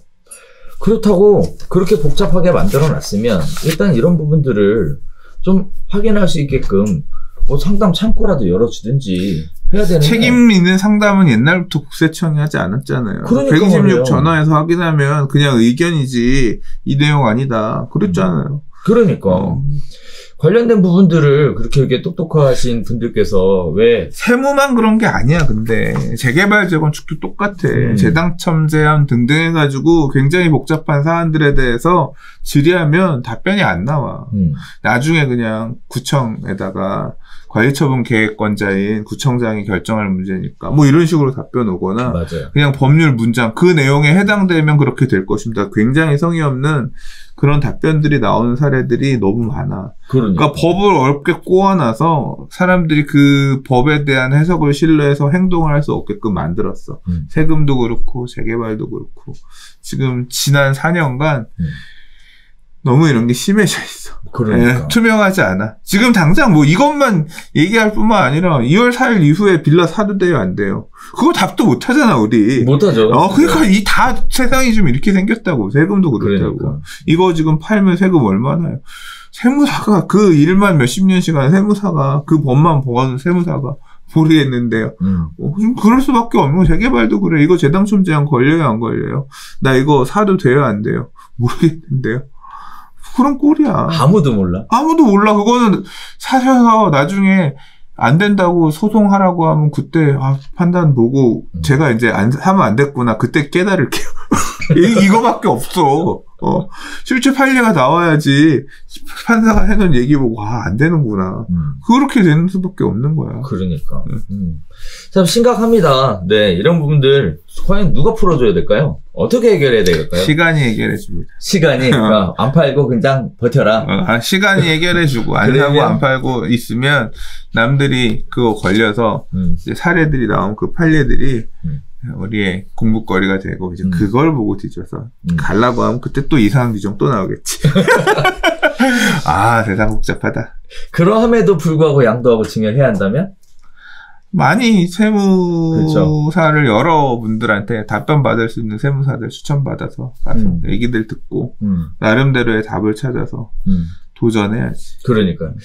그렇다고 그렇게 복잡하게 만들어 놨으면 일단 이런 부분들을 좀 확인할 수 있게끔 뭐 상담 창구라도 열어주든지 해야 되는데 책임 있는 상담은 옛날부터 국세청이 하지 않았잖아요. 그러니까 126 말이에요. 전화해서 확인하면 그냥 의견이지 이 내용 아니다 그랬잖아요. 그러니까 관련된 부분들을 그렇게 이렇게 똑똑하신 분들께서 왜 세무만 그런 게 아니야. 근데 재개발 재건축도 똑같아. 재당첨 제한 등등 해가지고 굉장히 복잡한 사안들에 대해서 질의하면 답변이 안 나와. 나중에 그냥 구청에다가 관리처분 계획권자인 구청장이 결정할 문제니까 뭐 이런 식으로 답변 오거나 맞아요. 그냥 법률 문장 그 내용에 해당되면 그렇게 될 것입니다. 굉장히 성의 없는 그런 답변들이 나오는 사례들이 너무 많아. 그러니까 법을 어렵게 꼬아놔서 사람들이 그 법에 대한 해석을 신뢰해서 행동을 할 수 없게끔 만들었어. 세금도 그렇고 재개발도 그렇고 지금 지난 4년간 너무 이런 게 심해져 있어. 그러니까. 예, 투명하지 않아. 지금 당장 뭐 이것만 얘기할 뿐만 아니라 2월 4일 이후에 빌라 사도 돼요, 안 돼요? 그거 답도 못 하잖아, 우리. 못 하죠. 그러니까 이 다 세상이 좀 이렇게 생겼다고. 세금도 그렇다고. 그러니까. 이거 지금 팔면 세금 얼마나요? 세무사가 그 일만 몇십 년씩간 세무사가 그 법만 보고는 세무사가 모르겠는데요. 좀 그럴 수밖에 없는 거. 재개발도 그래. 이거 재당첨 제한 걸려요, 안 걸려요? 나 이거 사도 돼요, 안 돼요? 모르겠는데요. 그런 꼴이야. 아무도 몰라. 아무도 몰라. 그거는 사셔서 나중에 안 된다고 소송하라고 하면 그때 판단 보고 제가 이제 하면 안 됐구나. 그때 깨달을게요. 이거밖에 없어. 실제 판례가 나와야지 판사가 해놓은 얘기 보고 안 되는구나. 그렇게 되는 수밖에 없는 거야. 그러니까. 참 심각합니다. 네, 이런 부분들 과연 누가 풀어줘야 될까요? 어떻게 해결해야 될까요? 시간이 해결해줍니다. 시간이 그러니까 안 팔고 그냥 버텨라. 시간이 해결해주고 안 사고 안 팔고 있으면 남들이 그거 걸려서 이제 사례들이 나오면 그 판례들이 우리의 공부거리가 되고 이제 그걸 보고 뒤져서 가려고 하면 그때 또 이상한 규정 또 나오겠지. 세상 복잡하다. 그러함에도 불구하고 양도하고 증여해야 한다면? 많이 세무사를 그렇죠. 여러분들한테 답변 받을 수 있는 세무사들 추천받아서 가서 얘기들 듣고 나름대로의 답을 찾아서 도전해야지. 그러니까요.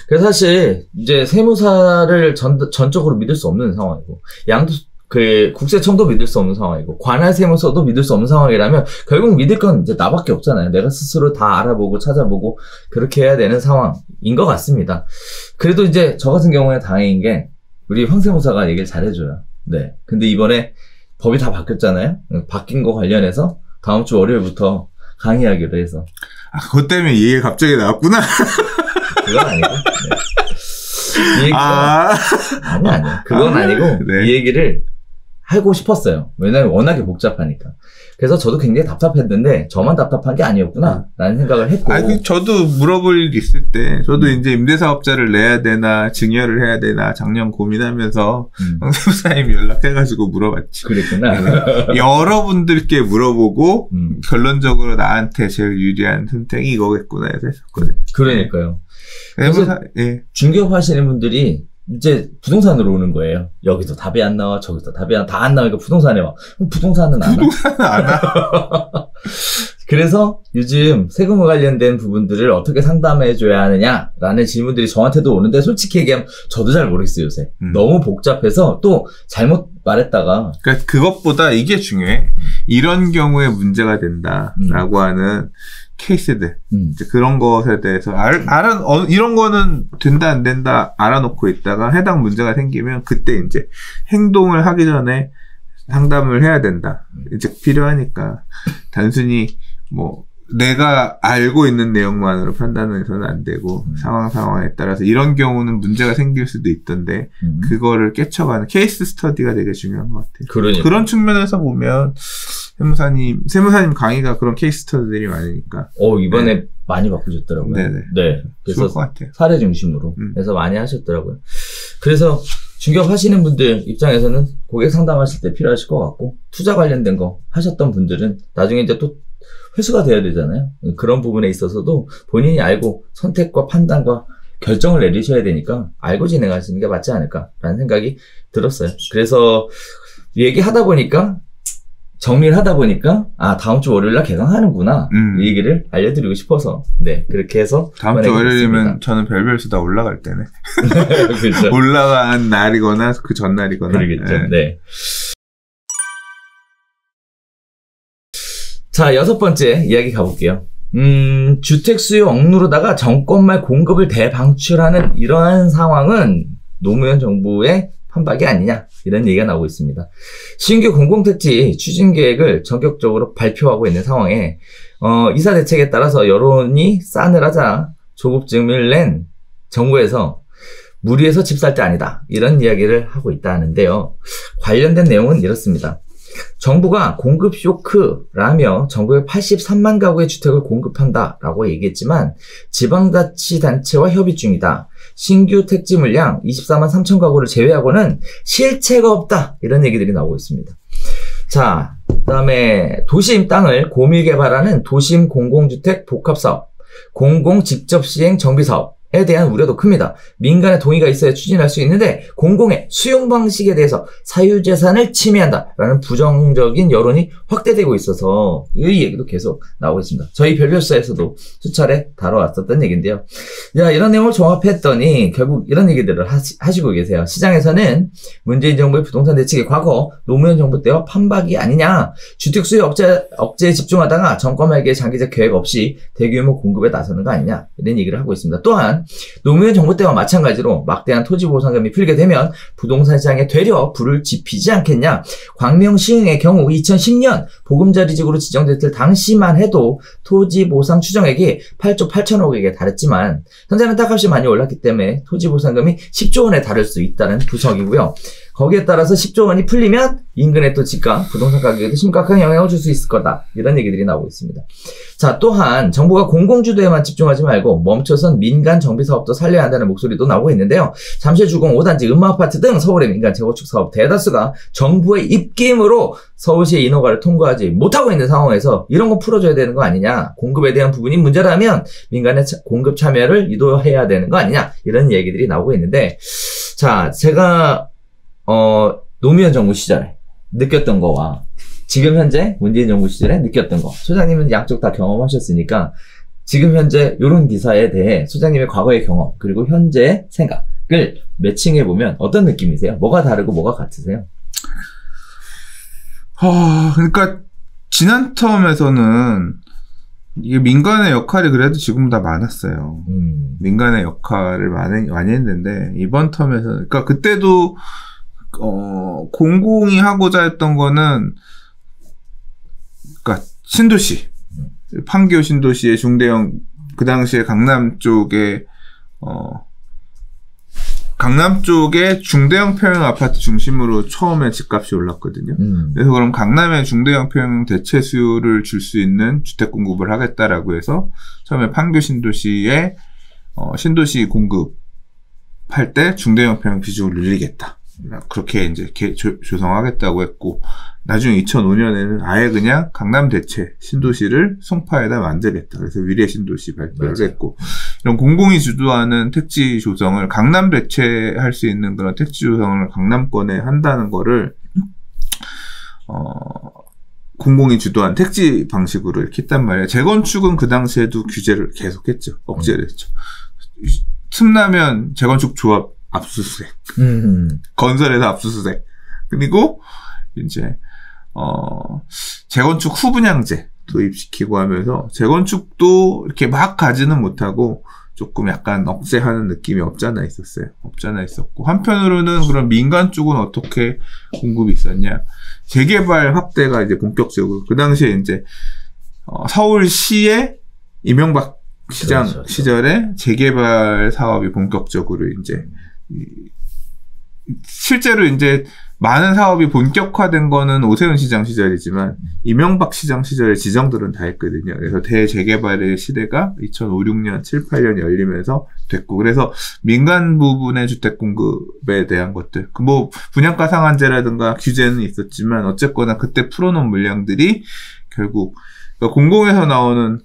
그래서 사실 이제 세무사를 전적으로 믿을 수 없는 상황이고 국세청도 믿을 수 없는 상황이고 관할 세무서도 믿을 수 없는 상황이라면 결국 믿을 건 이제 나밖에 없잖아요. 내가 스스로 다 알아보고 찾아보고 그렇게 해야 되는 상황인 것 같습니다. 그래도 이제 저 같은 경우에 다행인 게 우리 황 세무사가 얘기를 잘해줘요. 네. 근데 이번에 법이 다 바뀌었잖아요. 바뀐 거 관련해서 다음 주 월요일부터 강의하기로 해서. 그것 때문에 이 얘기 갑자기 나왔구나. 그건 아니고. 네. 아니. 그건 아니고 네. 이 얘기를 하고 싶었어요. 왜냐면 워낙에 복잡하니까. 그래서 저도 굉장히 답답했는데 저만 답답한 게 아니었구나 라는 생각을 했고. 저도 물어볼 일 있을 때 저도 이제 임대사업자를 내야 되나 증여를 해야 되나 작년 고민하면서 세무사님이 연락해가지고 물어봤지. 그랬구나. 여러분들께 물어보고 결론적으로 나한테 제일 유리한 선택이 이거겠구나 해서 했었거든요. 그러니까요. 그래서 예. 중개업하시는 분들이 이제 부동산으로 오는 거예요. 여기도 답이 안 나와, 저기도 답이 다 안 나오니까 부동산에 와. 그럼 부동산은 안 와. 부동산은 안 와. 그래서 요즘 세금과 관련된 부분들을 어떻게 상담해줘야 하느냐라는 질문들이 저한테도 오는데 솔직히 얘기하면 저도 잘 모르겠어요, 요새. 너무 복잡해서 또 잘못 말했다가. 그러니까 그것보다 이게 중요해. 이런 경우에 문제가 된다라고 하는 케이스들. 이제 그런 것에 대해서 이런 거는 된다 안 된다 알아놓고 있다가 해당 문제가 생기면 그때 이제 행동을 하기 전에 상담을 해야 된다. 이제 필요하니까 단순히 뭐 내가 알고 있는 내용만으로 판단해서는 안 되고 상황에 따라서 이런 경우는 문제가 생길 수도 있던데 그거를 깨쳐가는 케이스 스터디가 되게 중요한 것 같아요. 그러니까. 그런 측면에서 보면 세무사님 강의가 그런 케이스 스터디들이 많으니까. 이번에 네. 많이 바꾸셨더라고요. 네네. 네. 그래서 좋을 것 같아요. 사례 중심으로 해서 많이 하셨더라고요. 그래서 중개업하시는 분들 입장에서는 고객 상담하실 때 필요하실 것 같고, 투자 관련된 거 하셨던 분들은 나중에 이제 또 회수가 돼야 되잖아요. 그런 부분에 있어서도 본인이 알고 선택과 판단과 결정을 내리셔야 되니까 알고 진행하시는 게 맞지 않을까라는 생각이 들었어요. 그래서 얘기하다 보니까 정리를 하다 보니까 다음 주 월요일날 개강하는구나 이 얘기를 알려드리고 싶어서 네 그렇게 해서 다음 주 월요일이면 저는 별별수다 올라갈 때네. 그렇죠. 올라간 날이거나 그 전날이거나 그러겠죠. 네. 자, 6번째 이야기 가볼게요. 주택 수요 억누르다가 정권말 공급을 대방출하는 이러한 상황은 노무현 정부의 판박이 아니냐 이런 얘기가 나오고 있습니다. 신규 공공택지 추진 계획을 전격적으로 발표하고 있는 상황에 이사 대책에 따라서 여론이 싸늘하자 조급증을 낸 정부에서 무리해서 집 살 때 아니다 이런 이야기를 하고 있다는데요. 관련된 내용은 이렇습니다. 정부가 공급 쇼크라며 전국에 83만 가구의 주택을 공급한다라고 얘기했지만 지방자치단체와 협의 중이다. 신규 택지 물량 24만 3천 가구를 제외하고는 실체가 없다. 이런 얘기들이 나오고 있습니다. 자, 그다음에 도심 땅을 고밀 개발하는 도심 공공주택 복합사업, 공공 직접 시행 정비사업 에 대한 우려도 큽니다. 민간의 동의가 있어야 추진할 수 있는데 공공의 수용 방식에 대해서 사유재산을 침해한다라는 부정적인 여론이 확대되고 있어서 이 얘기도 계속 나오고 있습니다. 저희 별별수에서도 수차례 다뤄왔었던 얘기인데요. 야, 이런 내용을 종합했더니 결국 이런 얘기들을 하시고 계세요. 시장에서는 문재인 정부의 부동산 대책이 과거 노무현 정부 때와 판박이 아니냐. 주택 수요 억제에 집중하다가 정권 말기에 장기적 계획 없이 대규모 공급에 나서는 거 아니냐. 이런 얘기를 하고 있습니다. 또한 노무현 정부 때와 마찬가지로 막대한 토지보상금이 풀게 되면 부동산 시장에 되려 불을 지피지 않겠냐. 광명시흥의 경우 2010년 보금자리지구로 지정됐을 당시만 해도 토지보상 추정액이 8조 8천억에 달했지만 현재는 땅값이 많이 올랐기 때문에 토지보상금이 10조 원에 달할 수 있다는 분석이고요. 거기에 따라서 10조 원이 풀리면 인근의 또 집값, 부동산 가격에도 심각한 영향을 줄 수 있을 거다. 이런 얘기들이 나오고 있습니다. 자, 또한 정부가 공공주도에만 집중하지 말고 멈춰선 민간 정비사업도 살려야 한다는 목소리도 나오고 있는데요. 잠실주공 5단지 음마아파트 등 서울의 민간 재건축 사업 대다수가 정부의 입김으로 서울시의 인허가를 통과하지 못하고 있는 상황에서 이런 거 풀어줘야 되는 거 아니냐. 공급에 대한 부분이 문제라면 민간의 공급 참여를 유도해야 되는 거 아니냐. 이런 얘기들이 나오고 있는데, 자, 제가 노무현 정부 시절에 느꼈던 거와 지금 현재 문재인 정부 시절에 느꼈던 거, 소장님은 양쪽 다 경험하셨으니까 지금 현재 이런 기사에 대해 소장님의 과거의 경험 그리고 현재의 생각을 매칭해보면 어떤 느낌이세요? 뭐가 다르고 뭐가 같으세요? 그러니까 지난 텀에서는 이게 민간의 역할이 그래도 지금보다 많았어요. 민간의 역할을 많이 했는데 이번 텀에서 그러니까 그때도 공공이 하고자 했던 거는, 그러니까 신도시, 판교 신도시의 중대형, 그 당시에 강남 쪽에 중대형 평형 아파트 중심으로 처음에 집값이 올랐거든요. 그래서 그럼 강남의 중대형 평형 대체 수요를 줄 수 있는 주택 공급을 하겠다라고 해서 처음에 판교 신도시에 신도시 공급할 때 중대형 평형 비중을 늘리겠다. 그렇게 이제 조성하겠다고 했고, 나중에 2005년에는 아예 그냥 강남 대체 신도시를 송파에다 만들겠다. 그래서 위례 신도시 발표를 했고, 이런 공공이 주도하는 택지 조성을 강남 대체할 수 있는 그런 택지 조성을 강남권에 한다는 거를 공공이 주도한 택지 방식으로 이렇게 했단 말이에요. 재건축은 그 당시에도 규제를 계속했죠. 억제를 했죠. 틈나면 재건축 조합 압수수색. 건설에서 압수수색. 그리고 이제 재건축 후분양제 도입시키고 하면서 재건축도 이렇게 막 가지는 못하고 조금 약간 억제하는 느낌이 없잖아 있었어요. 없잖아 있었고, 한편으로는 그런 민간 쪽은 어떻게 공급이 있었냐. 재개발 확대가 이제 본격적으로 그 당시에 이제 서울시의 이명박 시장 그렇죠. 시절에 재개발 사업이 본격적으로 이제 실제로 이제 많은 사업이 본격화된 거는 오세훈 시장 시절이지만 이명박 시장 시절에 지정들은 다 했거든요. 그래서 대재개발의 시대가 2005, 6년, 7, 8년 열리면서 됐고 그래서 민간 부분의 주택 공급에 대한 것들 뭐 분양가 상한제라든가 규제는 있었지만 어쨌거나 그때 풀어놓은 물량들이 결국 그러니까 공공에서 나오는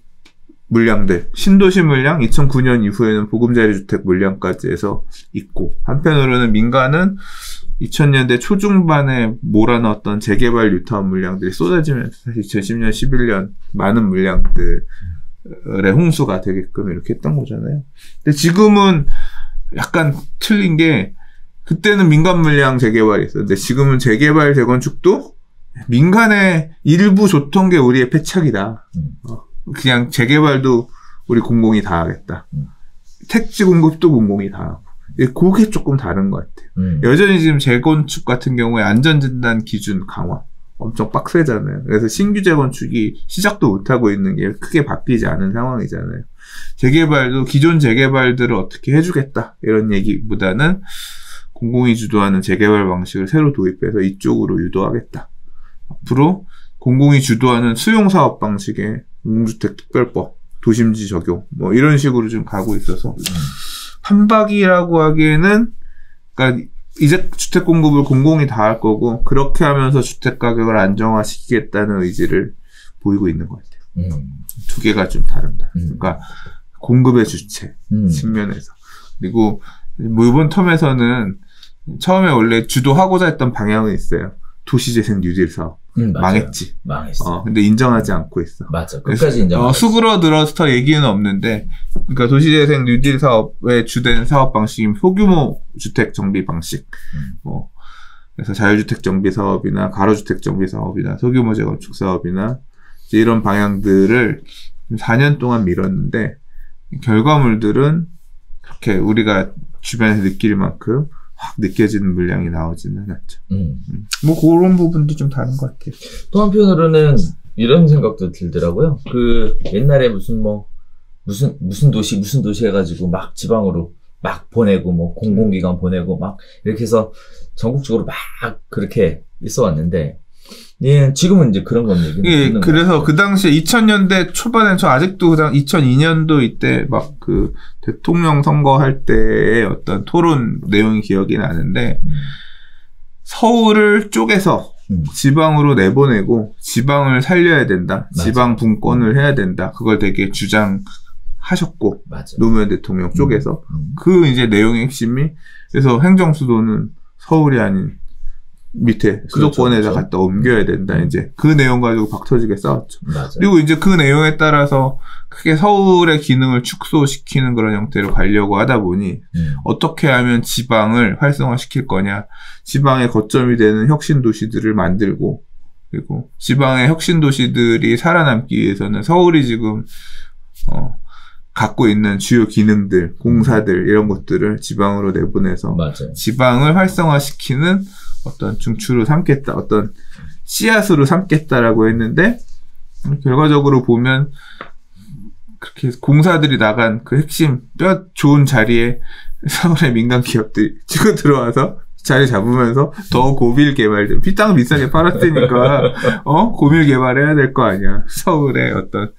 물량들, 신도시 물량, 2009년 이후에는 보금자리 주택 물량까지 해서 있고 한편으로는 민간은 2000년대 초중반에 몰아넣었던 재개발 뉴타운 물량들이 쏟아지면서 사실 2010년, 11년 많은 물량들의 홍수가 되게끔 이렇게 했던 거잖아요. 근데 지금은 약간 틀린 게 그때는 민간 물량 재개발이 있었는데 지금은 재개발 재건축도 민간의 일부 줬던 게 우리의 패착이다. 그냥 재개발도 우리 공공이 다 하겠다. 택지 공급도 공공이 다 하고. 그게 조금 다른 것 같아요. 여전히 지금 재건축 같은 경우에 안전진단 기준 강화 엄청 빡세잖아요. 그래서 신규 재건축이 시작도 못하고 있는 게 크게 바뀌지 않은 상황이잖아요. 재개발도 기존 재개발들을 어떻게 해주겠다 이런 얘기보다는 공공이 주도하는 재개발 방식을 새로 도입해서 이쪽으로 유도하겠다. 앞으로 공공이 주도하는 수용사업 방식의 공공주택특별법, 도심지 적용 뭐 이런 식으로 좀 가고 있어서 한박이라고 하기에는 그러니까 이제 주택 공급을 공공이 다 할 거고 그렇게 하면서 주택 가격을 안정화시키겠다는 의지를 보이고 있는 것 같아요. 두 개가 좀 다릅니다. 그러니까 공급의 주체 측면에서 그리고 뭐 이번 텀에서는 처음에 원래 주도하고자 했던 방향은 있어요. 도시재생 뉴딜 사업 망했지. 망했어. 근데 인정하지 않고 있어. 맞아. 끝까지 인정. 수그러들어서 얘기는 없는데, 그러니까 도시재생 뉴딜 사업의 주된 사업 방식인 소규모 주택 정비 방식. 그래서 자율주택 정비 사업이나 가로주택 정비 사업이나 소규모 재건축 사업이나 이제 이런 방향들을 4년 동안 밀었는데 결과물들은 그렇게 우리가 주변에서 느낄 만큼 확 느껴지는 물량이 나오지는 않았죠. 뭐 그런 부분도 좀 다른 것 같아요. 또 한편으로는 이런 생각도 들더라고요. 그 옛날에 무슨 도시 해가지고 막 지방으로 막 보내고 뭐 공공기관 보내고 막 이렇게 해서 전국적으로 막 그렇게 있어 왔는데 예, 지금은 이제 그런 건 얘기는 예, 그래서 그 당시에 2000년대 초반에 저 아직도 2002년도 이때 막 그 대통령 선거할 때의 어떤 토론 내용이 기억이 나는데 서울을 쪼개서 지방으로 내보내고 지방을 살려야 된다. 맞아. 지방 분권을 해야 된다. 그걸 되게 주장하셨고 맞아. 노무현 대통령 쪽에서 그 이제 내용의 핵심이 그래서 행정수도는 서울이 아닌 밑에 수도권에다 그렇죠. 갖다 옮겨야 된다. 이제 그 내용 가지고 박터지게 싸웠죠. 맞아요. 그리고 이제 그 내용에 따라서 크게 서울의 기능을 축소시키는 그런 형태로 가려고 하다 보니 어떻게 하면 지방을 활성화시킬 거냐. 지방의 거점이 되는 혁신도시들을 만들고 그리고 지방의 혁신도시들이 살아남기 위해서는 서울이 지금 갖고 있는 주요 기능들, 공사들 이런 것들을 지방으로 내보내서 맞아요. 지방을 활성화시키는 어떤 중추로 삼겠다, 어떤 씨앗으로 삼겠다라고 했는데 결과적으로 보면 그렇게 공사들이 나간 그 핵심 뼈 좋은 자리에 서울의 민간 기업들이 치고 들어와서 자리 잡으면서 더 고밀 개발, 땅 비싸게 팔았으니까 고밀 개발해야 될 거 아니야. 서울의 어떤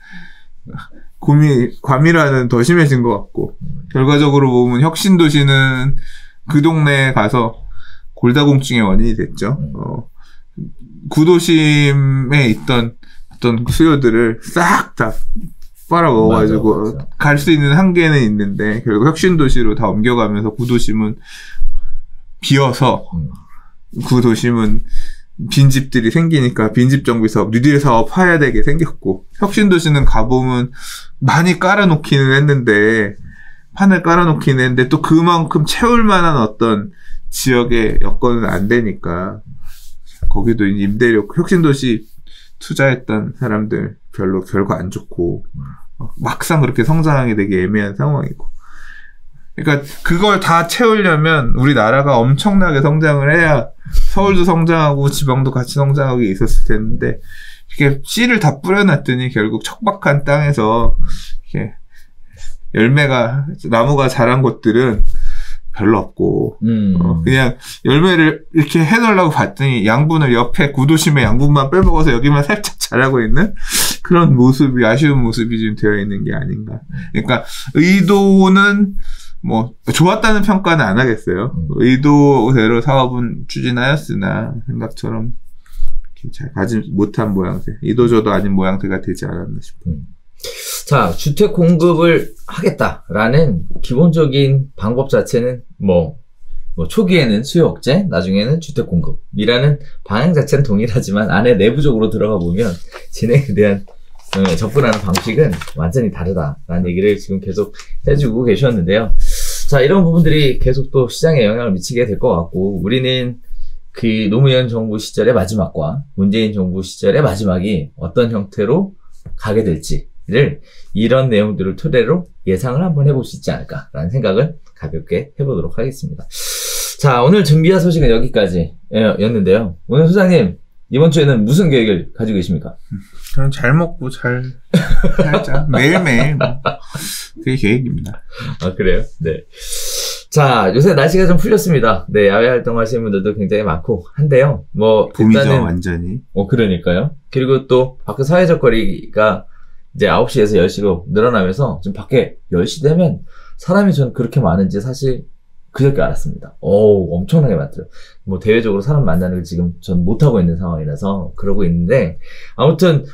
과밀화는 더 심해진 것 같고 결과적으로 보면 혁신도시는 그 동네에 가서 골다공증의 원인이 됐죠. 구도심에 있던 어떤 수요들을 싹 다 빨아먹어가지고 갈 수 있는 한계는 있는데 결국 혁신도시로 다 옮겨가면서 구도심은 비어서 구도심은 빈집들이 생기니까 빈집 정비 사업, 뉴딜 사업 해야 되게 생겼고 혁신도시는 가보면 많이 깔아놓기는 했는데 판을 깔아놓기는 했는데 또 그만큼 채울 만한 어떤 지역의 여건은 안 되니까 거기도 임대료 혁신도시 투자했던 사람들 별로 결과 안 좋고 막상 그렇게 성장하기 되게 애매한 상황이고 그러니까 그걸 다 채우려면 우리나라가 엄청나게 성장을 해야 서울도 성장하고 지방도 같이 성장하게 있었을 텐데 이렇게 씨를 다 뿌려놨더니 결국 척박한 땅에서 이렇게 나무가 자란 곳들은 별로 없고 그냥 열매를 이렇게 해놓으려고 봤더니 양분을 옆에 구도심의 양분만 빼먹어서 여기만 살짝 자라고 있는 그런 모습이 아쉬운 모습이 지금 되어 있는 게 아닌가. 그러니까 의도는 뭐 좋았다는 평가는 안 하겠어요. 의도대로 사업은 추진하였으나 생각처럼 잘 가지 못한 모양새, 이도저도 아닌 모양새가 되지 않았나 싶어요. 자, 주택 공급을 하겠다라는 기본적인 방법 자체는 뭐 초기에는 수요 억제, 나중에는 주택 공급이라는 방향 자체는 동일하지만 안에 내부적으로 들어가 보면 진행에 대한 접근하는 방식은 완전히 다르다라는 얘기를 지금 계속 해주고 계셨는데요. 자, 이런 부분들이 계속 또 시장에 영향을 미치게 될 것 같고, 우리는 그 노무현 정부 시절의 마지막과 문재인 정부 시절의 마지막이 어떤 형태로 가게 될지를 이런 내용들을 토대로 예상을 한번 해볼 수 있지 않을까라는 생각을 가볍게 해보도록 하겠습니다. 자, 오늘 준비한 소식은 여기까지였는데요. 오늘 소장님, 이번 주에는 무슨 계획을 가지고 계십니까? 저는 잘 먹고 잘 살자. 매일매일 그게 계획입니다. 아, 그래요? 네. 자, 요새 날씨가 좀 풀렸습니다. 네, 야외 활동 하시는 분들도 굉장히 많고 한데요. 뭐 봄이죠, 일단은 완전히. 그러니까요. 그리고 또 밖에 사회적 거리가 이제 9시에서 10시로 늘어나면서 지금 밖에 10시 되면 사람이 전 그렇게 많은지 사실 그저께 알았습니다. 엄청나게 많더라고요. 뭐 대외적으로 사람 만나는 걸 지금 전 못하고 있는 상황이라서 그러고 있는데, 아무튼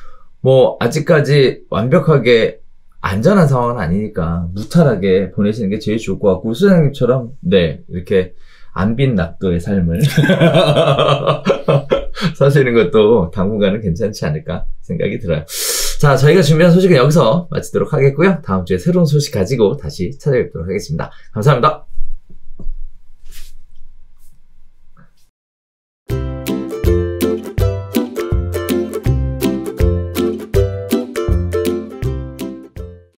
뭐 아직까지 완벽하게 안전한 상황은 아니니까 무탈하게 보내시는 게 제일 좋을 것 같고, 수장님처럼 네, 이렇게 안빈 낙도의 삶을 사시는 것도 당분간은 괜찮지 않을까 생각이 들어요. 자, 저희가 준비한 소식은 여기서 마치도록 하겠고요. 다음 주에 새로운 소식 가지고 다시 찾아뵙도록 하겠습니다. 감사합니다.